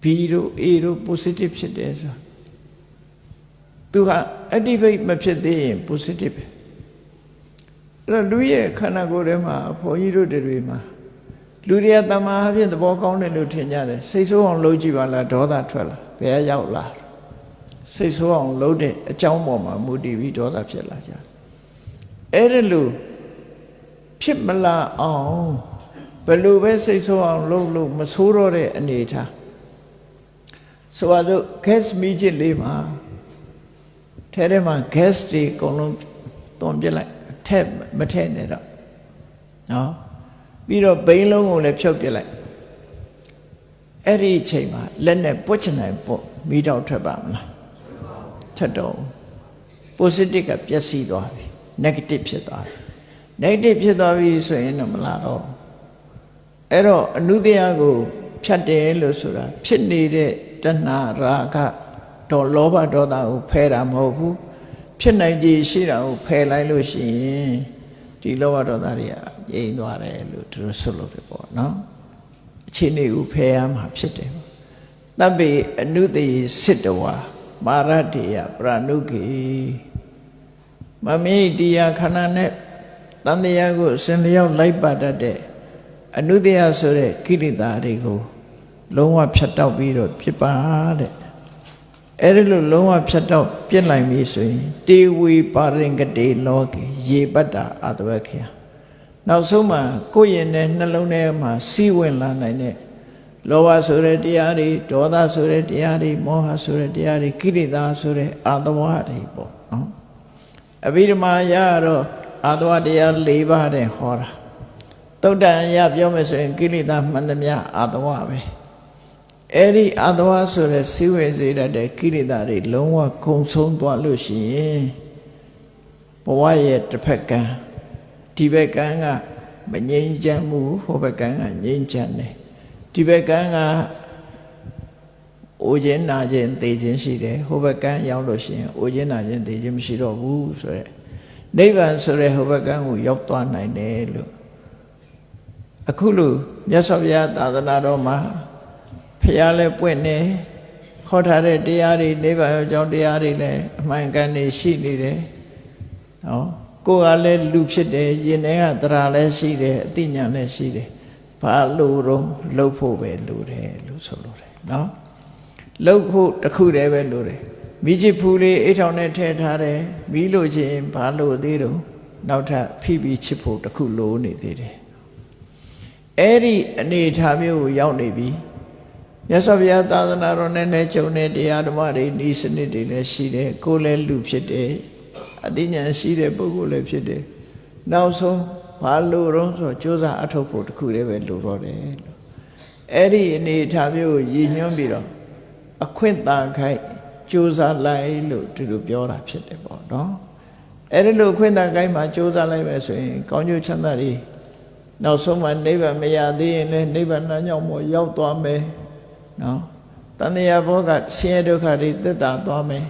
B တို့ A တို့ positive ဖြစ်တယ်ဆိုတာသူက activate မဖြစ်သေးရင် positive အဲ့တော့လူရဲ့ခန္ဓာကိုယ်ထဲမှာဘုန်းကြီးတို့တွေမှာလူတွေကတမာအဖြစ်သဘောကောင်းတယ်လို့ထင်ကြတယ်စိတ်ဆိုးအောင်လုပ်ကြည့်ပါလားဒေါသထွက်လာဘယ်ရောက်လာစိတ်ဆိုးအောင်လုပ်တဲ့အကြောင်းပေါ်မှာမူတည်ပြီးဒေါသဖြစ်လာကြတယ်အဲ့ဒါလို့ဖြစ်မလာအောင်ဘယ်လိုပဲစိတ်ဆိုးအောင်လုပ်မဆိုးတော့တဲ့အနေထားဆိုတော့ gas မီးချစ်လေးမှာထဲမှာ gas တွေအကုန်လုံးတွန်းပြလိုက်ထက်မထက်နဲ့တော့နော်ပြီးတော့ဘိန်းလုံးကိုလည်းဖြုတ်ပြလိုက်အဲ့ဒီအချိန်မှာလက်နဲ့ပွတ်ချင်နိုင်ပေါ့မိတော့ထွက်ပါမလားထွက်တော့ positive ကပျက်စီးသွားပြီ negative ဖြစ်သွားပြီ negative ဖြစ်သွားပြီဆိုရင်တော့မလာတော့အဲ့တော့အနုတ္တယကိုဖြတ်တယ်လို့ဆိုတာဖြစ်နေတဲ့တဏှာရာဂတော့လောဘဒေါသကိုဖယ်တာမဟုတ်ဘူးဖြစ်နိုင်ကြရှိတာကိုဖယ်လိုက်လို့ရှိရင်ဒီလောဘဒေါသတွေကငြ ငြိမ်သွားတယ်လို့သူတို့ဆိုလို့ပဲပေါ့နော်အခြေအနေကိုဖယ်ရမှာဖြစ်တယ်တပ္ပိအနုတယေစစ်တဝါမာရတေယပရဏုကေမမေတရားခန္ဓာနဲ့တန်တရားကိုအစဉ်လျောက်လိုက်ပါတတ်တဲ့အနုတယဆိုတဲ့ကိလေသာတွေကိုလုံးဝဖြတ်တောက်ပြီးတော့ပြစ်ပါတဲ့အဲ့ဒီလိုလုံးဝဖြတ်တောက်ပြစ်နိုင်ပြီဆိုရင်တေဝီပါရင်ကတိလောကေရေပတ္တာအတဝခေယနောက်ဆုံးမှာကိုယ့်ရင်နဲ့နှလုံးထဲမှာစီးဝင်လာနိုင်တဲ့လောဘဆိုတဲ့တရားတွေဒေါသဆိုတဲ့တရားတွေမောဟဆိုတဲ့တရားတွေကိလေသာဆိုတဲ့အတဝတွေပေါ့နော်အဘိဓမ္မာရတော့အတဝတရား၄ပါးတဲ့ဟောတာသုတ္တန်ရပြောမယ်ဆိုရင်ကိလေသာမှန်သမျှအတဝပဲအဲ့ဒီအတဝဆိုတဲ့စီးဝင်စေတတ်တဲ့ကိလေသာတွေလုံးဝကုံဆုံးသွားလို့ရှိရင်ဘဝရဲ့တစ်ဖက်ကံဒီဘက်ကံကမငြိမ်းချမ်းမှုဟိုဘက်ကံကငြိမ်းချမ်းတယ်ဒီဘက်ကံကအိုခြင်းနာခြင်းသိခြင်းရှိတယ်ဟိုဘက်ကံရောက်လို့ရှိရင်အိုခြင်းနာခြင်းသိခြင်းမရှိတော့ဘူးဆိုရဲနိဗ္ဗာန်ဆိုရဲဟိုဘက်ကံကိုရောက်သွားနိုင်တယ်လို့အခုလို့မြတ်စွာဘုရားသာသနာတော်မှာဖျားလဲပွင့်နေခေါ်ထားတဲ့တရားတွေနိဗ္ဗာန်အကြောင်းတရားတွေလည်းအမှန်ကန်နေရှိနေတယ်နော်ကိုယ်ကလည်းလူဖြစ်တယ်ရင်ထဲကသရာလည်းရှိတယ်အသိဉာဏ်လည်းရှိတယ်ဘာလို့တော့လှုပ်ဖို့ပဲလိုတယ်လို့ဆိုလိုတယ်နော်လှုပ်ဖို့တခုတည်းပဲလိုတယ်မိချစ်ဖူးလေးအိတ်ထောင်နဲ့ထည့်ထားတယ်မီးလို့ချင်းဘာလို့သေးတော့နောက်ထပ်ဖိပြီးချစ်ဖို့တခုလိုနေသေးတယ်အဲ့ဒီအနေထားမျိုးကိုရောက်နေပြီမြတ်စွာဘုရားသာသနာတော်နဲ့လည်းဂျုံတဲ့တရားဓမ္မတွေဤစနစ်တွေလည်းရှိတယ်ကိုယ်လည်းလူဖြစ်တယ်အသိဉာဏ်ရှိတဲ့ပုဂ္ဂိုလ်လည်းဖြစ်တယ်နောက်ဆုံးဘာလို့တော့ဆိုကြိုးစားအထောက်ဖို့တခုတည်းပဲလိုတော့တယ်လို့အဲ့ဒီအနေထားမျိုးကိုရည်ညွှန်းပြီးတော့အခွင့်သာခိုက်ကြိုးစားလိုက်လို့ဒီလိုပြောတာဖြစ်တယ်ပေါ့နော်အဲ့ဒီလိုအခွင့်သာခိုက်မှာကြိုးစားလိုက်ပဲဆိုရင်ကောင်းကျိုးချမ်းသာတွေနောက်ဆုံးမှနိဗ္ဗာန်မရသေးရင်လည်းနိဗ္ဗာန်ကြောင့်မို့ရောက်သွားမယ်နော်တန်တရားဘောကဆင်းရဲဒုက္ခတွေသက်သာသွားမယ်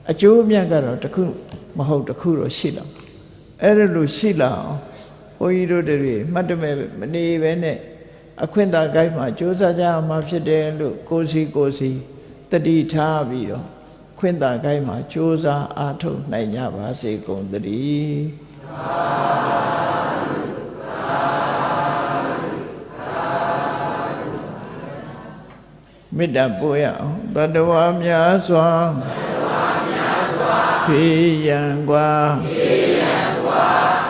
အကျိုးအမြတ်ကတော့တခုမဟုတ်တခုတော့ရှိလာအဲ့ဒါလို့ရှိလာအောင်ဘုန်းကြီးတို့တွေမှတ်တမဲ့မနေပဲနဲ့အခွင့်သာကိုင်းမှာကြိုးစားကြမှာဖြစ်တယ်လို့ကိုယ်စီတတိထားပြီးတော့ခွင့်သာကိုင်းမှာကြိုးစားအားထုတ်နိုင်ကြပါစေကုန်သတည်းမေတ္တာပို့ရအောင်တတ္တဝါများစွာဖေးရန်กว่า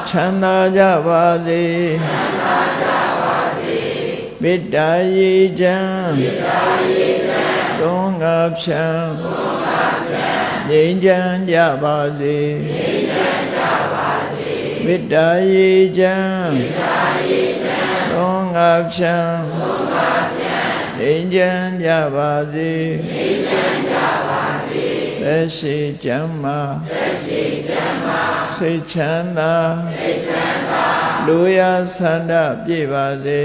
ချမ်းသာကြပါစေမေတ္တာရေချမ်းသုံးငါဖြံငြိမ်းချမ်းကြပါစေမေတ္တာရေချမ်းသုံးငါဖြံငြိမ်းချမ်းကြပါစေသက်ရှိချမ်းမာစိတ်ချမ်းသာလူရဆန္ဒပြည့်ပါစေ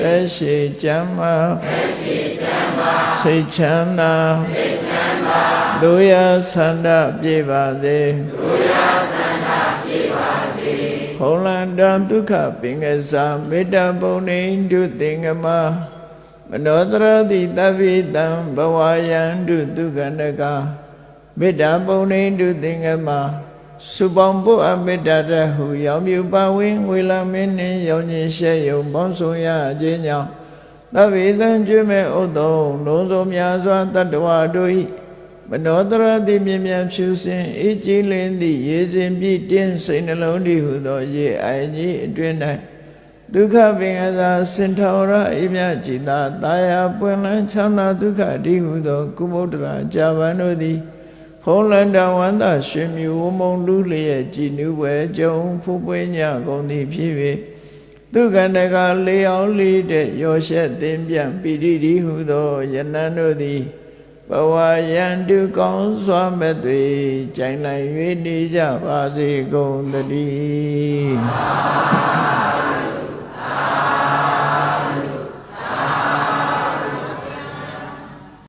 သက်ရှိချမ်းမာစိတ်ချမ်းသာလူရဆန္ဒပြည့်ပါစေဘုံလန္တံဒုက္ခပင်္ဂစာမေတ္တာပုံနေတုသင်္ကမမနောတရတိတဗ္ဗိတံဘဝယံတုဒုက္ခနကမေတ္တာပုံနေတုသင်္ကမစုပေါင်းဖို့အမေတ္တာတဟုရောင်မြူပါဝင်းဝေလာမင်းနှင့်ရောင်ခြင်းရှဲယုံပေါင်းဆောင်ရခြင်းကြောင့်တဗ္ဗိတံကျွေးမဲ့ဥဒ္ဓုံလုံးစုံများစွာတတ္တဝါတို့၏မနောတရတိမြင်မြန်ဖြူစင်အေးကြည်လင်းသည့်ရေစဉ်ပြည့်တင်းစိတ်နှလုံးတည်ဟုသောရေအိုင်ကြီးအတွင်၌ဒုက္ခပင်အစာစင်ထောရအိမြจิตာတာယာပွင့်လန်းချမ်းသာဒုက္ခတည်ဟုသောကုမုဒ္ဒရာကြာပန်တို့သည်ဖုံးလန္တဝန္တာရွှေမြူဝမုံလူလျက်ကြည်နူးပွဲကြုံဖူးပွေးညကုန်သည်ဖြစ်၍ဒုက္ခနကလေအောင်လေးတဲ့ရောရှက်သင်ပြန်ပိဋိတိဟုသောယနံတို့သည်ဘဝယံတုကောင်းစွာမဲ့သွေကြိုင်လိုက်၍နေကြပါစေကုန်သတည်း